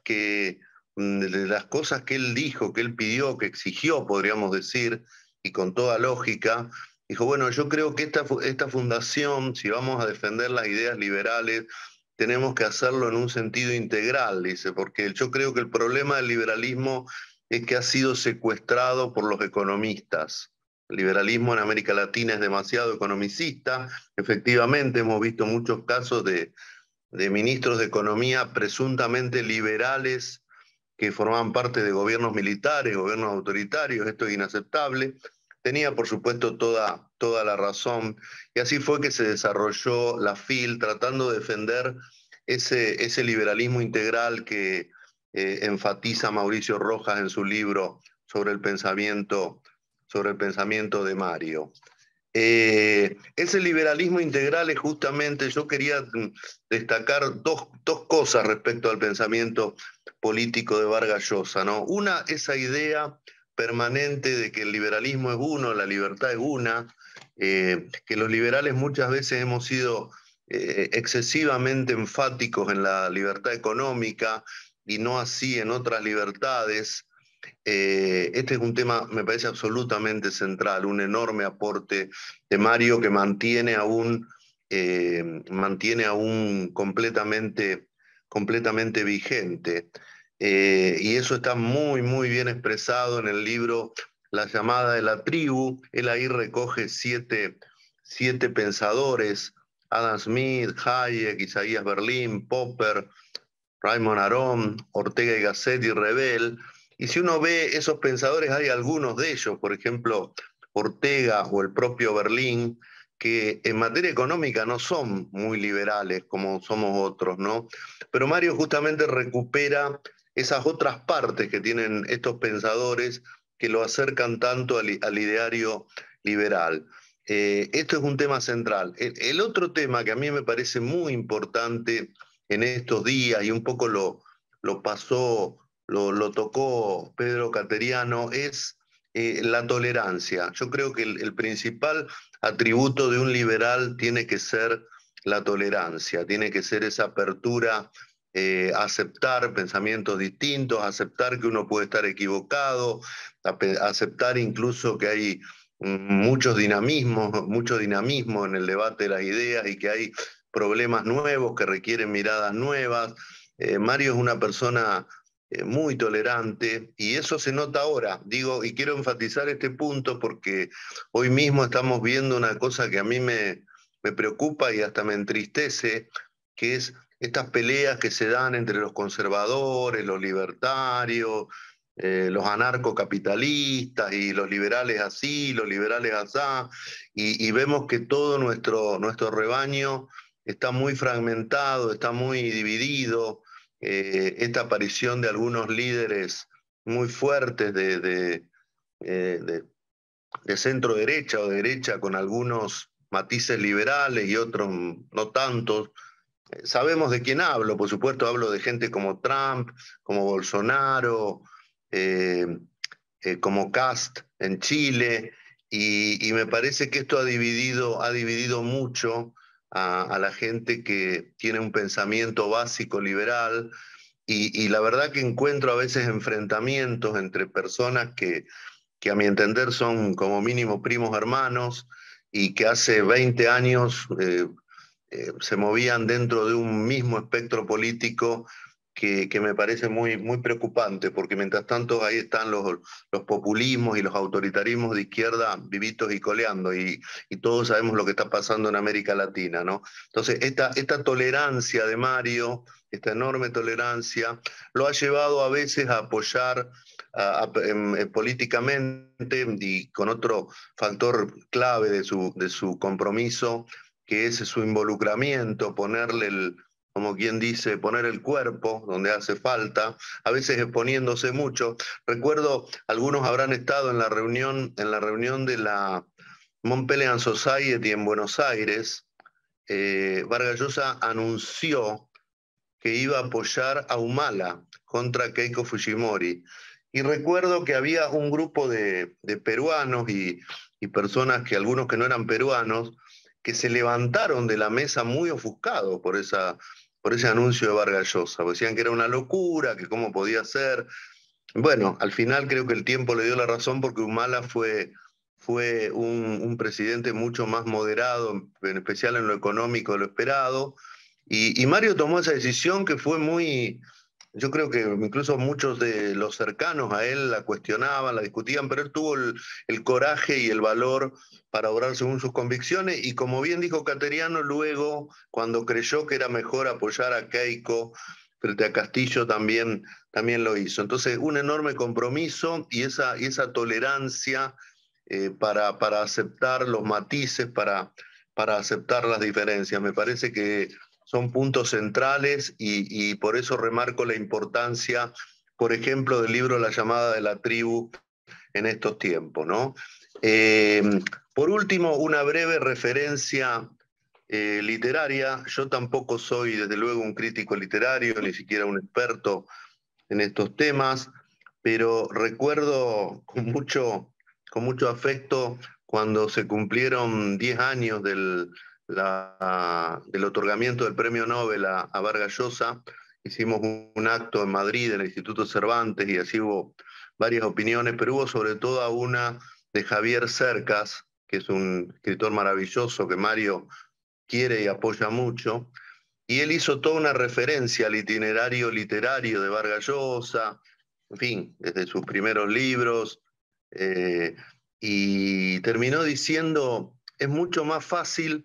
cosas que él dijo, que él pidió, que exigió, podríamos decir, y con toda lógica, dijo, bueno, yo creo que esta fundación, si vamos a defender las ideas liberales, tenemos que hacerlo en un sentido integral, dice, porque yo creo que el problema del liberalismo es que ha sido secuestrado por los economistas. El liberalismo en América Latina es demasiado economicista. Efectivamente, hemos visto muchos casos de ministros de Economía presuntamente liberales que formaban parte de gobiernos militares, gobiernos autoritarios. Esto es inaceptable. Tenía, por supuesto, toda la razón. Y así fue que se desarrolló la FIL, tratando de defender ese liberalismo integral que enfatiza Mauricio Rojas en su libro sobre el pensamiento de Mario. Ese liberalismo integral es justamente, yo quería destacar dos cosas respecto al pensamiento político de Vargas Llosa, ¿no? Una, esa idea permanente de que el liberalismo es uno, la libertad es una, que los liberales muchas veces hemos sido excesivamente enfáticos en la libertad económica y no así en otras libertades. Este es un tema, me parece absolutamente central, un enorme aporte de Mario que mantiene aún completamente vigente. Y eso está muy, muy bien expresado en el libro La llamada de la tribu. Él ahí recoge siete pensadores: Adam Smith, Hayek, Isaías Berlin, Popper, Raymond Aron, Ortega y Gasset y Rebel. Y si uno ve esos pensadores, hay algunos de ellos, por ejemplo, Ortega o el propio Berlín, que en materia económica no son muy liberales como somos otros, ¿no? Pero Mario justamente recupera esas otras partes que tienen estos pensadores que lo acercan tanto al ideario liberal. Esto es un tema central. El otro tema que a mí me parece muy importante en estos días, y un poco lo tocó Pedro Cateriano, es la tolerancia. Yo creo que el principal atributo de un liberal tiene que ser la tolerancia, tiene que ser esa apertura a aceptar pensamientos distintos, a aceptar que uno puede estar equivocado, a aceptar incluso que hay mucho dinamismo en el debate de las ideas y que hay problemas nuevos que requieren miradas nuevas. Mario es una persona muy tolerante, y eso se nota ahora. Digo, y quiero enfatizar este punto porque hoy mismo estamos viendo una cosa que a mí me preocupa y hasta me entristece, que es estas peleas que se dan entre los conservadores, los libertarios, los anarcocapitalistas y los liberales así, los liberales asá, y vemos que todo nuestro rebaño está muy fragmentado, está muy dividido. Esta aparición de algunos líderes muy fuertes de centro derecha o derecha con algunos matices liberales y otros no tantos. Sabemos de quién hablo, por supuesto hablo de gente como Trump, como Bolsonaro, como Kast en Chile, y me parece que esto ha dividido mucho a la gente que tiene un pensamiento básico liberal, y la verdad que encuentro a veces enfrentamientos entre personas que a mi entender son como mínimo primos hermanos y que hace 20 años se movían dentro de un mismo espectro político que me parece muy preocupante, porque mientras tanto ahí están los populismos y los autoritarismos de izquierda vivitos y coleando, y todos sabemos lo que está pasando en América Latina, ¿no? Entonces, esta tolerancia de Mario, esta enorme tolerancia, lo ha llevado a veces a apoyar políticamente, y con otro factor clave de su compromiso, que es su involucramiento, ponerle como quien dice, poner el cuerpo donde hace falta, a veces exponiéndose mucho. Recuerdo, algunos habrán estado en la reunión de la Mont Pelean Society en Buenos Aires. Vargas Llosa anunció que iba a apoyar a Humala contra Keiko Fujimori. Y recuerdo que había un grupo de peruanos y personas, que algunos que no eran peruanos, que se levantaron de la mesa muy ofuscados por ese anuncio de Vargas Llosa. Decían que era una locura, que cómo podía ser. Bueno, al final creo que el tiempo le dio la razón, porque Humala fue un presidente mucho más moderado, en especial en lo económico, de lo esperado. Y Mario tomó esa decisión que fue muy... Yo creo que incluso muchos de los cercanos a él la cuestionaban, la discutían, pero él tuvo el coraje y el valor para obrar según sus convicciones, y como bien dijo Cateriano, luego, cuando creyó que era mejor apoyar a Keiko frente a Castillo, también lo hizo. Entonces, un enorme compromiso y esa tolerancia para aceptar los matices, para aceptar las diferencias. Me parece que son puntos centrales, y por eso remarco la importancia, por ejemplo, del libro La llamada de la tribu en estos tiempos, ¿no? Por último, una breve referencia literaria. Yo tampoco soy, desde luego, un crítico literario, ni siquiera un experto en estos temas, pero recuerdo con mucho afecto cuando se cumplieron 10 años del otorgamiento del premio Nobel a Vargas Llosa. Hicimos un acto en Madrid, en el Instituto Cervantes, y así hubo varias opiniones, pero hubo sobre todo una de Javier Cercas, que es un escritor maravilloso que Mario quiere y apoya mucho, y él hizo toda una referencia al itinerario literario de Vargas Llosa, en fin, desde sus primeros libros, y terminó diciendo: es mucho más fácil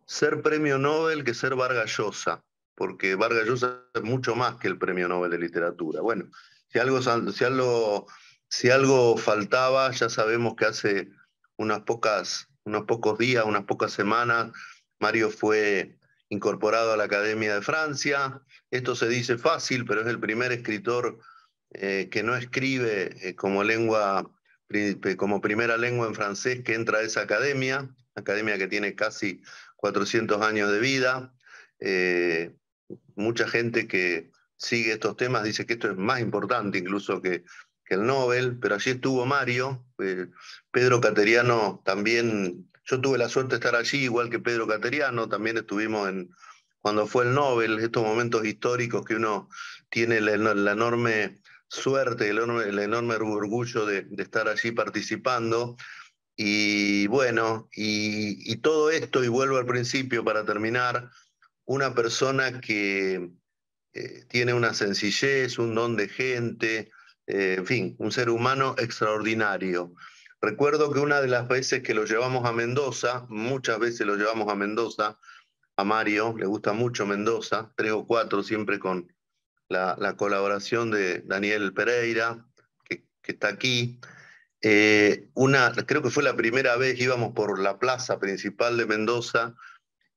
ser premio Nobel que ser Vargas Llosa, porque Vargas Llosa es mucho más que el premio Nobel de literatura. Bueno, si algo faltaba, ya sabemos que hace unos pocos días, unas pocas semanas, Mario fue incorporado a la Academia de Francia. Esto se dice fácil, pero es el primer escritor que no escribe como primera lengua en francés que entra a esa academia que tiene casi 400 años de vida. Mucha gente que sigue estos temas dice que esto es más importante incluso que el Nobel, pero allí estuvo Mario. Pedro Cateriano también, yo tuve la suerte de estar allí, igual que Pedro Cateriano, también estuvimos cuando fue el Nobel, estos momentos históricos que uno tiene la enorme suerte, el enorme orgullo de estar allí participando. Y bueno, y todo esto, y vuelvo al principio para terminar, una persona que tiene una sencillez, un don de gente, en fin, un ser humano extraordinario. Recuerdo que una de las veces que lo llevamos a Mendoza, muchas veces lo llevamos a Mendoza, a Mario le gusta mucho Mendoza, 3 o 4, siempre con la colaboración de Daniel Pereira, que está aquí. Creo que fue la primera vez, íbamos por la plaza principal de Mendoza,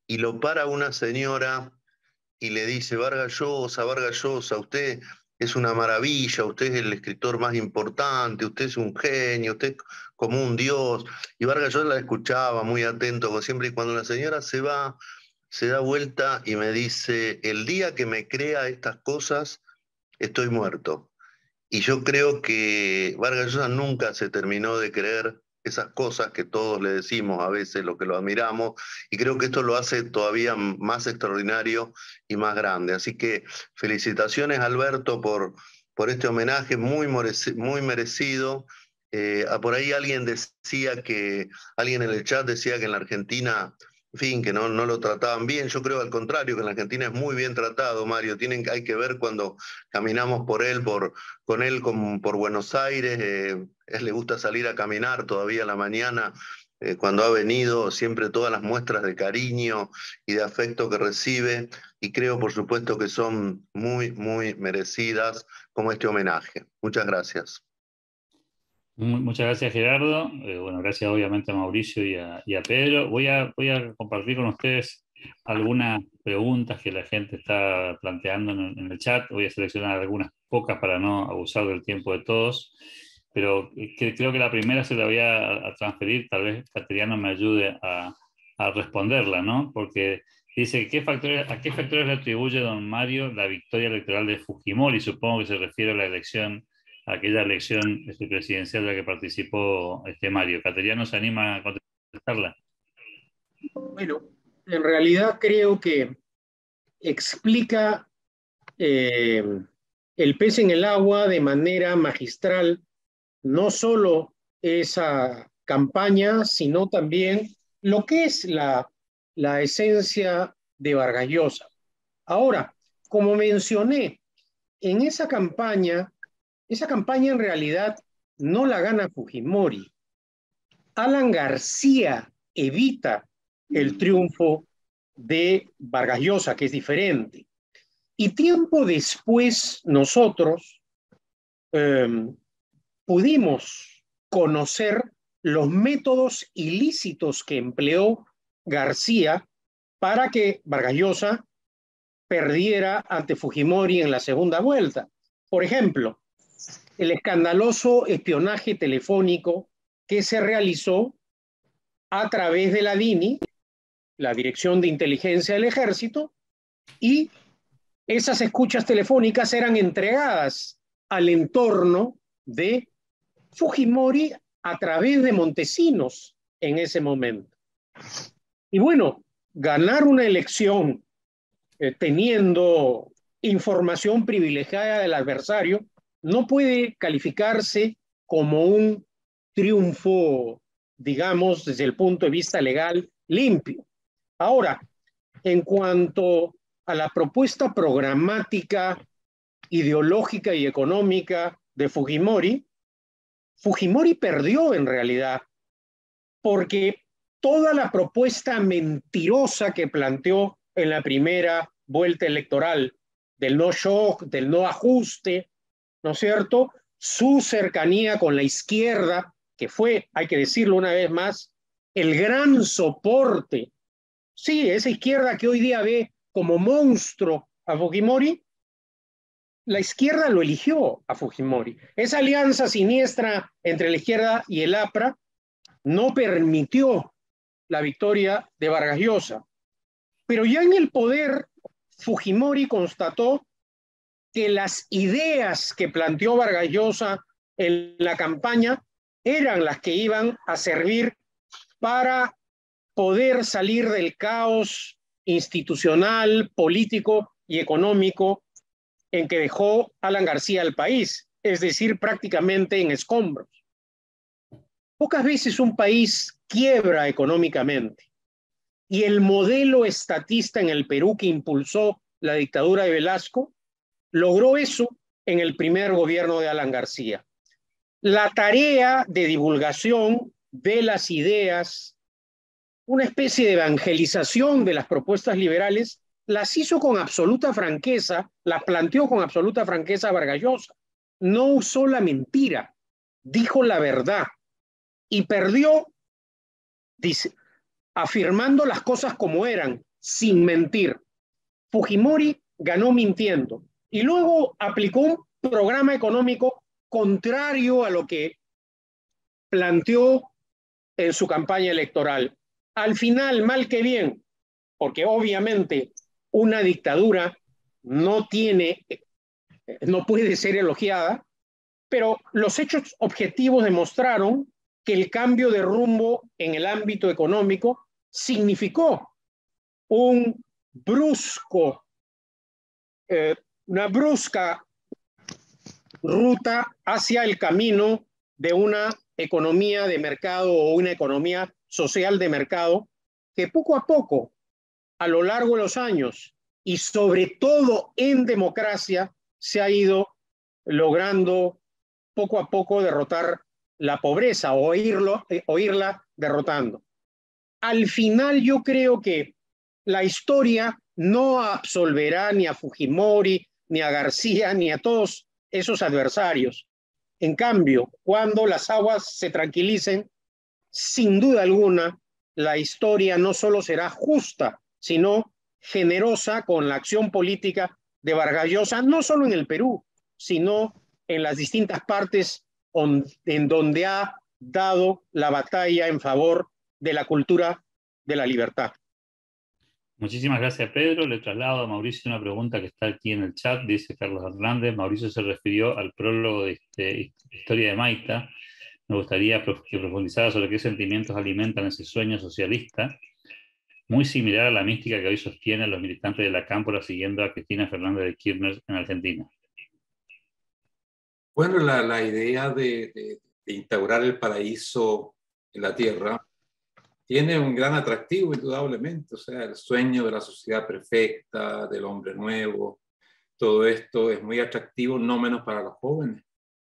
y lo para una señora y le dice: Vargas Llosa, usted es una maravilla, usted es el escritor más importante, usted es un genio, usted es como un dios. Y Vargas Llosa la escuchaba muy atento, como siempre, y cuando la señora se va, se da vuelta y me dice: el día que me crea estas cosas, estoy muerto. Y yo creo que Vargas Llosa nunca se terminó de creer esas cosas que todos le decimos a veces, lo que lo admiramos, y creo que esto lo hace todavía más extraordinario y más grande. Así que felicitaciones, Alberto, por este homenaje muy merecido. Por ahí alguien en el chat decía que en la Argentina, en fin, que no lo trataban bien. Yo creo al contrario, que en la Argentina es muy bien tratado, Mario. Hay que ver cuando caminamos por Buenos Aires. A él le gusta salir a caminar todavía a la mañana. Cuando ha venido, siempre todas las muestras de cariño y de afecto que recibe, y creo, por supuesto, que son muy, muy merecidas, como este homenaje. Muchas gracias. Muchas gracias, Gerardo. Bueno, gracias obviamente a Mauricio y a Pedro. Voy a compartir con ustedes algunas preguntas que la gente está planteando en el chat. Voy a seleccionar algunas pocas para no abusar del tiempo de todos, pero creo que la primera se la voy a transferir. Tal vez Cateriano me ayude a responderla, ¿no? Porque dice: ¿a qué factores le atribuye don Mario la victoria electoral de Fujimori? Supongo que se refiere a aquella elección presidencial de la que participó Mario. ¿Cateriano se anima a contestarla? Bueno, en realidad creo que explica el pez en el agua de manera magistral, no solo esa campaña, sino también lo que es la esencia de Vargas Llosa. Ahora, como mencioné, en esa campaña en realidad no la gana Fujimori. Alan García evita el triunfo de Vargas Llosa, que es diferente. Y tiempo después nosotros pudimos conocer los métodos ilícitos que empleó García para que Vargas Llosa perdiera ante Fujimori en la segunda vuelta. Por ejemplo, el escandaloso espionaje telefónico que se realizó a través de la DINI, la Dirección de Inteligencia del Ejército, y esas escuchas telefónicas eran entregadas al entorno de Fujimori a través de Montesinos en ese momento. Y bueno, ganar una elección teniendo información privilegiada del adversario no puede calificarse como un triunfo, digamos, desde el punto de vista legal, limpio. Ahora, en cuanto a la propuesta programática, ideológica y económica de Fujimori, Fujimori perdió en realidad, porque toda la propuesta mentirosa que planteó en la primera vuelta electoral, del no shock, del no ajuste, ¿no es cierto? Su cercanía con la izquierda, que fue, hay que decirlo una vez más, el gran soporte. Sí, esa izquierda que hoy día ve como monstruo a Fujimori, la izquierda lo eligió a Fujimori. Esa alianza siniestra entre la izquierda y el APRA no permitió la victoria de Vargas Llosa. Pero ya en el poder, Fujimori constató que las ideas que planteó Vargas Llosa en la campaña eran las que iban a servir para poder salir del caos institucional, político y económico en que dejó Alan García al país, es decir, prácticamente en escombros. Pocas veces un país quiebra económicamente, y el modelo estatista en el Perú que impulsó la dictadura de Velasco logró eso en el primer gobierno de Alan García. La tarea de divulgación de las ideas, una especie de evangelización de las propuestas liberales, las hizo con absoluta franqueza, las planteó con absoluta franqueza Vargas Llosa. No usó la mentira, dijo la verdad y perdió, dice, afirmando las cosas como eran, sin mentir. Fujimori ganó mintiendo y luego aplicó un programa económico contrario a lo que planteó en su campaña electoral. Al final, mal que bien, porque obviamente una dictadura no puede ser elogiada, pero los hechos objetivos demostraron que el cambio de rumbo en el ámbito económico significó un brusco, una brusca ruta hacia el camino de una economía de mercado o una economía social de mercado que poco a poco, a lo largo de los años y sobre todo en democracia, se ha ido logrando poco a poco derrotar la pobreza o irla derrotando. Al final yo creo que la historia no absolverá ni a Fujimori, ni a García, ni a todos esos adversarios. En cambio, cuando las aguas se tranquilicen, sin duda alguna, la historia no solo será justa, sino generosa con la acción política de Vargas Llosa, no solo en el Perú, sino en las distintas partes en donde ha dado la batalla en favor de la cultura de la libertad. Muchísimas gracias, Pedro. Le traslado a Mauricio una pregunta que está aquí en el chat. Dice Carlos Hernández. Mauricio se refirió al prólogo de Historia de Maita. Me gustaría que profundizara sobre qué sentimientos alimentan ese sueño socialista, muy similar a la mística que hoy sostienen los militantes de la Cámpora siguiendo a Cristina Fernández de Kirchner en Argentina. Bueno, la idea de instaurar el paraíso en la tierra tiene un gran atractivo, indudablemente. O sea, el sueño de la sociedad perfecta, del hombre nuevo, todo esto es muy atractivo, no menos para los jóvenes,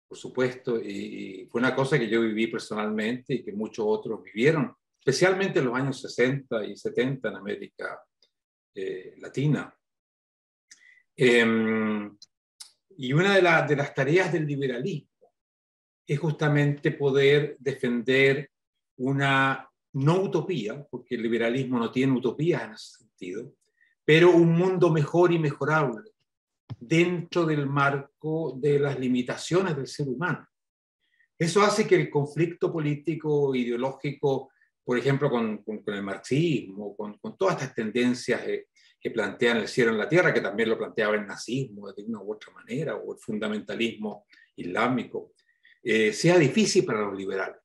por supuesto. Y fue una cosa que yo viví personalmente y que muchos otros vivieron, especialmente en los años 60 y 70 en América Latina. Y una de las tareas del liberalismo es justamente poder defender una no utopía, porque el liberalismo no tiene utopías en ese sentido, pero un mundo mejor y mejorable dentro del marco de las limitaciones del ser humano. Eso hace que el conflicto político, ideológico, por ejemplo, con el marxismo, con todas estas tendencias que plantean el cielo en la tierra, que también lo planteaba el nazismo de una u otra manera, o el fundamentalismo islámico, sea difícil para los liberales,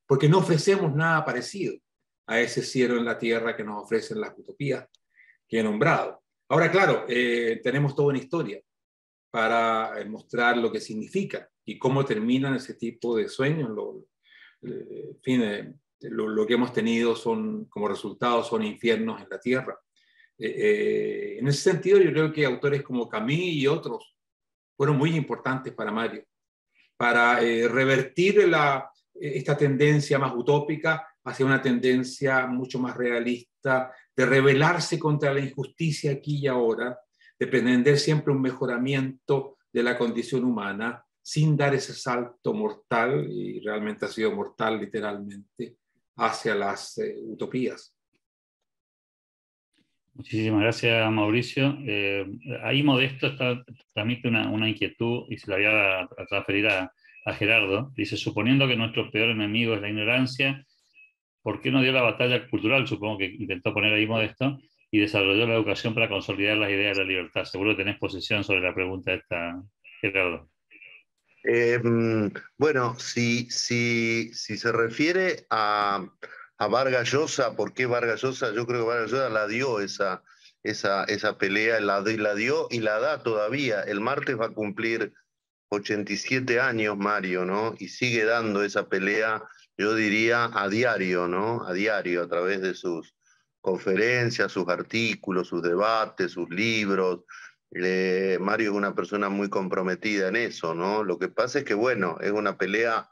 porque no ofrecemos nada parecido a ese cielo en la tierra que nos ofrecen las utopías que he nombrado. Ahora, claro, tenemos toda una historia para mostrar lo que significa y cómo terminan ese tipo de sueños. En fin, lo que hemos tenido como resultado son infiernos en la tierra. En ese sentido, yo creo que autores como Camus y otros fueron muy importantes para Mario, para revertir esta tendencia más utópica hacia una tendencia mucho más realista, de rebelarse contra la injusticia aquí y ahora, de pretender siempre un mejoramiento de la condición humana, sin dar ese salto mortal, y realmente ha sido mortal literalmente, hacia las utopías. Muchísimas gracias, Mauricio. Ahí Modesto transmite una inquietud y se la voy a transferir a Gerardo. Dice, suponiendo que nuestro peor enemigo es la ignorancia, ¿por qué no dio la batalla cultural? Supongo que intentó poner ahí Modesto, y desarrolló la educación para consolidar las ideas de la libertad. Seguro que tenés posición sobre la pregunta esta, Gerardo. Bueno, si se refiere a Vargas Llosa, ¿por qué Vargas Llosa? Yo creo que Vargas Llosa la dio esa pelea, la dio y la da todavía. El martes va a cumplir 87 años Mario, ¿no? Y sigue dando esa pelea, yo diría, a diario, ¿no? A diario, a través de sus conferencias, sus artículos, sus debates, sus libros. Mario es una persona muy comprometida en eso, ¿no? Lo que pasa es que, bueno, es una pelea,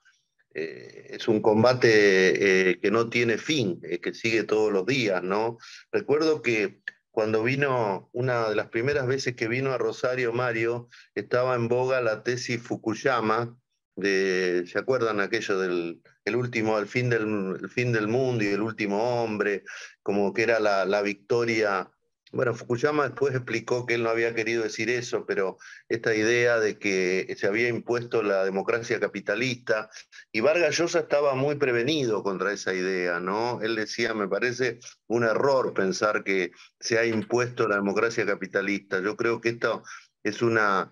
es un combate que no tiene fin, que sigue todos los días, ¿no? Recuerdo que cuando vino, una de las primeras veces que vino a Rosario Mario, estaba en boga la tesis Fukuyama, ¿se acuerdan aquello del el fin del mundo y el último hombre, como que era la victoria. Bueno, Fukuyama después explicó que él no había querido decir eso, pero esta idea de que se había impuesto la democracia capitalista, y Vargas Llosa estaba muy prevenido contra esa idea, ¿no? Él decía, me parece un error pensar que se ha impuesto la democracia capitalista. Yo creo que esto es una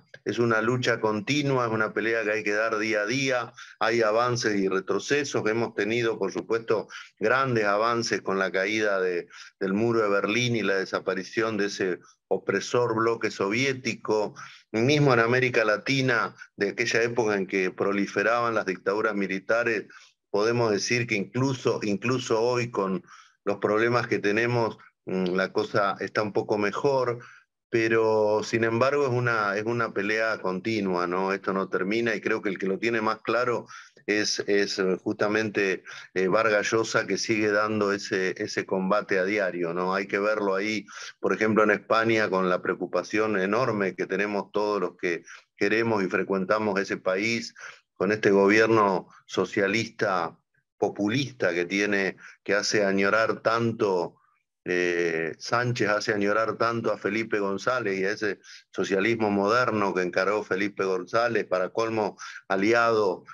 lucha continua, es una pelea que hay que dar día a día. Hay avances y retrocesos, hemos tenido, por supuesto, grandes avances con la caída del muro de Berlín y la desaparición de ese opresor bloque soviético. Mismo en América Latina, de aquella época en que proliferaban las dictaduras militares, podemos decir que incluso hoy con los problemas que tenemos, la cosa está un poco mejor, pero sin embargo es una pelea continua, ¿no? Esto no termina y creo que el que lo tiene más claro es justamente Vargas Llosa, que sigue dando ese combate a diario, ¿no? Hay que verlo ahí, por ejemplo, en España, con la preocupación enorme que tenemos todos los que queremos y frecuentamos ese país, con este gobierno socialista populista que hace añorar tanto. Sánchez hace añorar tanto a Felipe González y a ese socialismo moderno que encargó Felipe González, para colmo aliado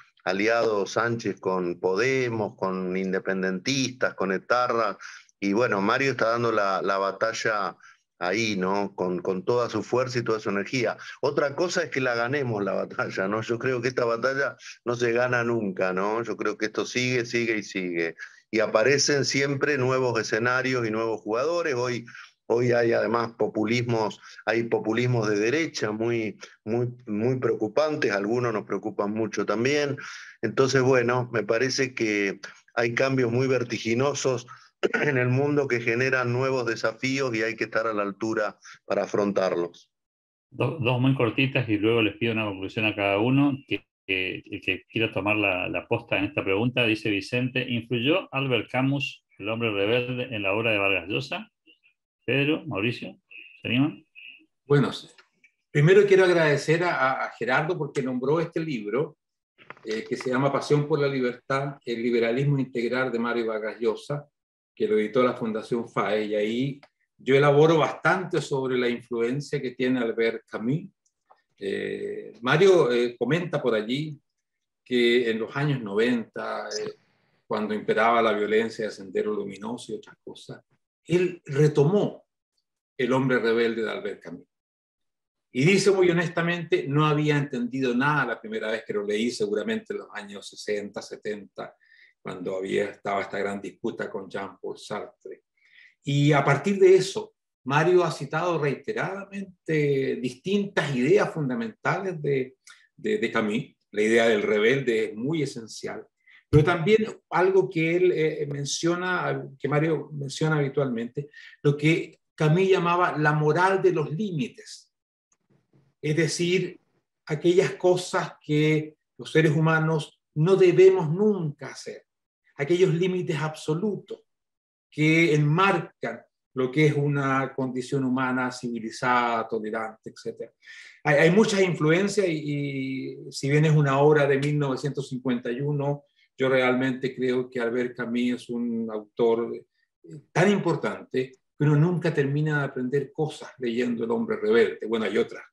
Sánchez con Podemos, con independentistas, con etarras, y bueno, Mario está dando la batalla ahí, ¿no? Con toda su fuerza y toda su energía. Otra cosa es que la ganemos la batalla, ¿no? Yo creo que esta batalla no se gana nunca, ¿no? Yo creo que esto sigue, sigue y sigue. Y aparecen siempre nuevos escenarios y nuevos jugadores. Hoy hay además hay populismos de derecha muy preocupantes, algunos nos preocupan mucho también. Entonces, bueno, me parece que hay cambios muy vertiginosos en el mundo que generan nuevos desafíos y hay que estar a la altura para afrontarlos. Dos muy cortitas y luego les pido una conclusión a cada uno. El que quiera tomar la posta en esta pregunta, dice Vicente: ¿influyó Albert Camus, el hombre rebelde, en la obra de Vargas Llosa? Pedro, Mauricio, ¿se animan? Bueno, primero quiero agradecer a Gerardo porque nombró este libro que se llama Pasión por la Libertad, el liberalismo integral de Mario Vargas Llosa, que lo editó la Fundación FAE, y ahí yo elaboro bastante sobre la influencia que tiene Albert Camus. Mario comenta por allí que en los años 90, cuando imperaba la violencia de Sendero Luminoso y otras cosas, él retomó El hombre rebelde de Albert Camus. Y dice muy honestamente, no había entendido nada la primera vez que lo leí, seguramente en los años 60, 70, cuando estaba esta gran disputa con Jean-Paul Sartre. Y a partir de eso, Mario ha citado reiteradamente distintas ideas fundamentales de Camus. La idea del rebelde es muy esencial, pero también algo que él que Mario menciona habitualmente, lo que Camus llamaba la moral de los límites. Es decir, aquellas cosas que los seres humanos no debemos nunca hacer, aquellos límites absolutos que enmarcan lo que es una condición humana civilizada, tolerante, etc. Hay muchas influencias y si bien es una obra de 1951, yo realmente creo que Albert Camus es un autor tan importante que uno nunca termina de aprender cosas leyendo El hombre rebelde. Bueno, hay otras.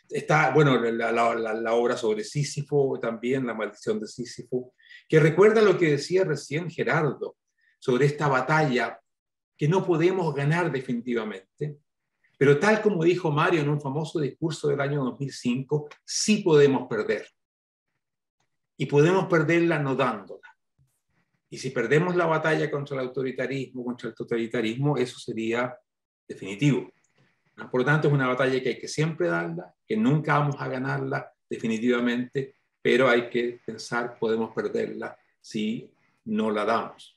Está, bueno, la obra sobre Sísifo también, La maldición de Sísifo, que recuerda lo que decía recién Gerardo sobre esta batalla que no podemos ganar definitivamente, pero tal como dijo Mario en un famoso discurso del año 2005, sí podemos perder. Y podemos perderla no dándola. Y si perdemos la batalla contra el autoritarismo, contra el totalitarismo, eso sería definitivo. Por lo tanto, es una batalla que hay que siempre darla, que nunca vamos a ganarla definitivamente, pero hay que pensar, podemos perderla si no la damos.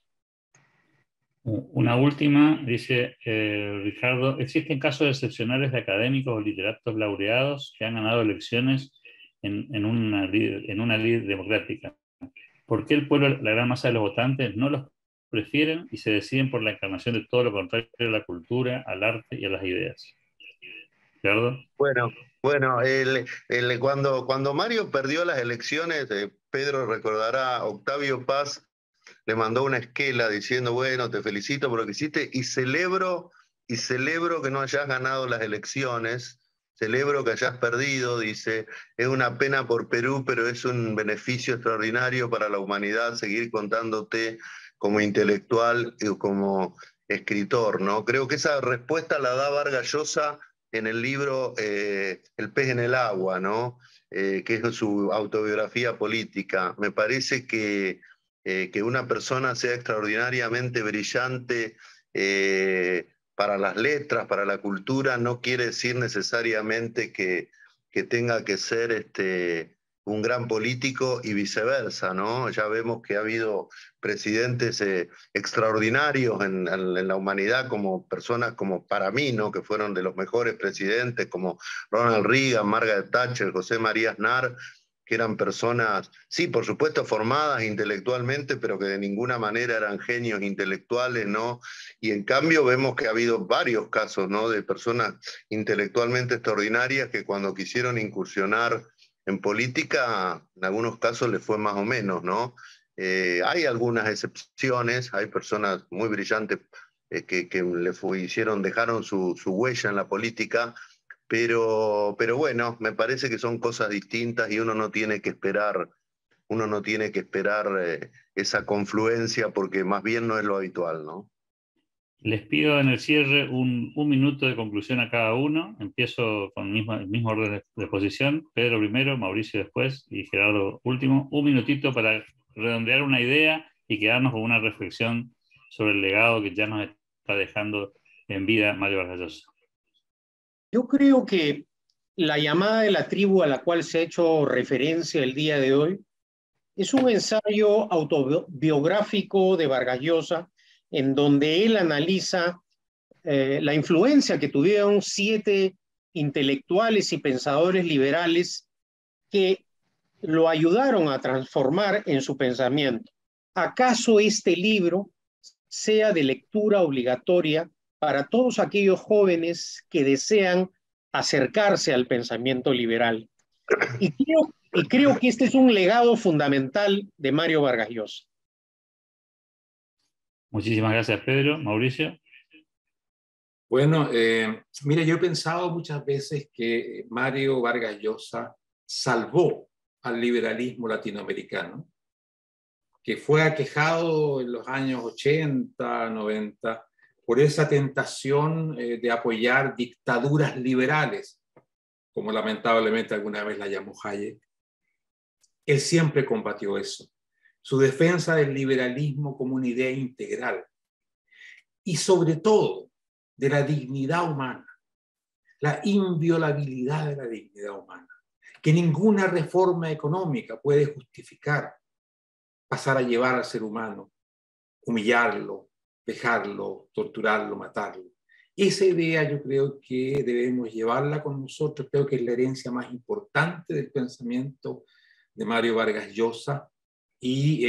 Una última, dice Ricardo: ¿existen casos excepcionales de académicos o literatos laureados que han ganado elecciones en una ley democrática? ¿Por qué el pueblo, la gran masa de los votantes, no los prefieren y se deciden por la encarnación de todo lo contrario a la cultura, al arte y a las ideas? ¿Ricardo? Bueno, cuando Mario perdió las elecciones, Pedro recordará, Octavio Paz le mandó una esquela diciendo, bueno, te felicito por lo que hiciste y celebro que no hayas ganado las elecciones, celebro que hayas perdido, dice, es una pena por Perú, pero es un beneficio extraordinario para la humanidad seguir contándote como intelectual y como escritor, ¿no? Creo que esa respuesta la da Vargas Llosa en el libro El pez en el agua, ¿no? Que es su autobiografía política. Me parece que una persona sea extraordinariamente brillante para las letras, para la cultura, no quiere decir necesariamente que tenga que ser un gran político y viceversa, ¿no? Ya vemos que ha habido presidentes extraordinarios en la humanidad, como personas como para mí, ¿no? Que fueron de los mejores presidentes, como Ronald Reagan, Margaret Thatcher, José María Aznar, que eran personas, sí, por supuesto, formadas intelectualmente, pero que de ninguna manera eran genios intelectuales, ¿no? Y en cambio vemos que ha habido varios casos, ¿no? De personas intelectualmente extraordinarias que cuando quisieron incursionar en política, en algunos casos les fue más o menos, ¿no? Hay algunas excepciones, hay personas muy brillantes que dejaron su huella en la política, pero bueno, me parece que son cosas distintas y uno no tiene que esperar esa confluencia porque más bien no es lo habitual, ¿no? Les pido en el cierre un minuto de conclusión a cada uno. Empiezo con el mismo orden de exposición. Pedro primero, Mauricio después y Gerardo último. Un minutito para redondear una idea y quedarnos con una reflexión sobre el legado que ya nos está dejando en vida Mario Vargas Llosa. Yo creo que la llamada de la tribu a la cual se ha hecho referencia el día de hoy es un ensayo autobiográfico de Vargas Llosa en donde él analiza la influencia que tuvieron 7 intelectuales y pensadores liberales que lo ayudaron a transformar en su pensamiento. ¿Acaso este libro sea de lectura obligatoria para todos aquellos jóvenes que desean acercarse al pensamiento liberal? Y creo que este es un legado fundamental de Mario Vargas Llosa. Muchísimas gracias, Pedro. Mauricio. Bueno, mira, yo he pensado muchas veces que Mario Vargas Llosa salvó al liberalismo latinoamericano, que fue aquejado en los años 80, 90, por esa tentación de apoyar dictaduras liberales, como lamentablemente alguna vez la llamó Hayek. Él siempre combatió eso, su defensa del liberalismo como una idea integral y sobre todo de la dignidad humana, la inviolabilidad de la dignidad humana, que ninguna reforma económica puede justificar pasar a llevar al ser humano, humillarlo, vejarlo, torturarlo, matarlo. Esa idea yo creo que debemos llevarla con nosotros, creo que es la herencia más importante del pensamiento de Mario Vargas Llosa y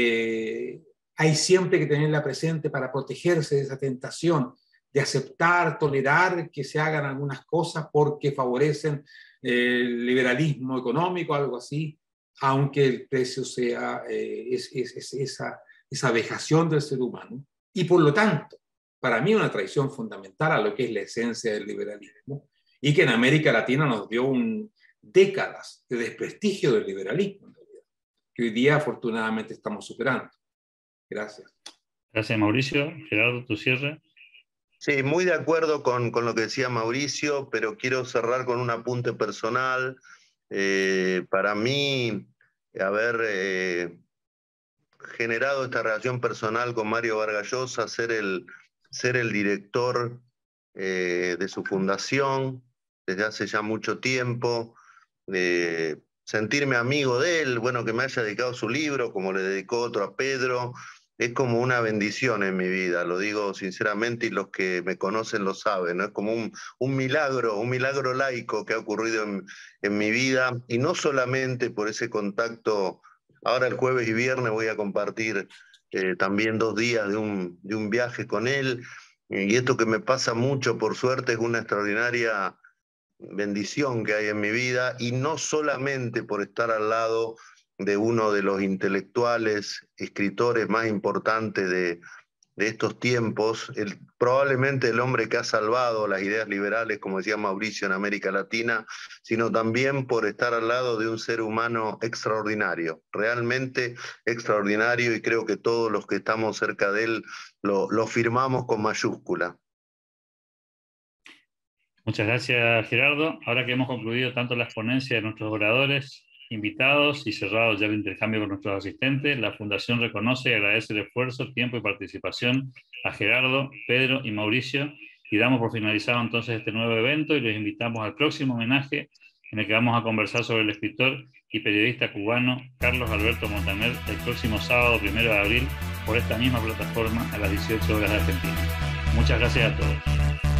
hay siempre que tenerla presente para protegerse de esa tentación de aceptar, tolerar que se hagan algunas cosas porque favorecen el liberalismo económico, algo así, aunque el precio sea esa vejación del ser humano. Y por lo tanto, para mí una traición fundamental a lo que es la esencia del liberalismo y que en América Latina nos dio décadas de desprestigio del liberalismo, en realidad, que hoy día afortunadamente estamos superando. Gracias. Gracias, Mauricio. Gerardo, tu cierre. Sí, muy de acuerdo con lo que decía Mauricio, pero quiero cerrar con un apunte personal. Para mí, haber generado esta relación personal con Mario Vargas Llosa, ser el director de su fundación desde hace ya mucho tiempo, sentirme amigo de él, bueno, que me haya dedicado su libro, como le dedicó otro a Pedro, es como una bendición en mi vida, lo digo sinceramente y los que me conocen lo saben, ¿no? Es como un milagro laico que ha ocurrido en mi vida, y no solamente por ese contacto. Ahora el jueves y viernes voy a compartir también 2 días de un viaje con él, y esto que me pasa mucho, por suerte, es una extraordinaria bendición que hay en mi vida, y no solamente por estar al lado de uno de los intelectuales, escritores más importantes de estos tiempos, probablemente el hombre que ha salvado las ideas liberales, como decía Mauricio, en América Latina, sino también por estar al lado de un ser humano extraordinario, realmente extraordinario, y creo que todos los que estamos cerca de él lo firmamos con mayúscula. Muchas gracias, Gerardo. Ahora que hemos concluido tanto las ponencias de nuestros oradores, invitados y cerrado ya el intercambio con nuestros asistentes, la Fundación reconoce y agradece el esfuerzo, tiempo y participación a Gerardo, Pedro y Mauricio, y damos por finalizado entonces este nuevo evento y los invitamos al próximo homenaje en el que vamos a conversar sobre el escritor y periodista cubano Carlos Alberto Montaner el próximo sábado 1 de abril por esta misma plataforma a las 18 horas de Argentina. Muchas gracias a todos.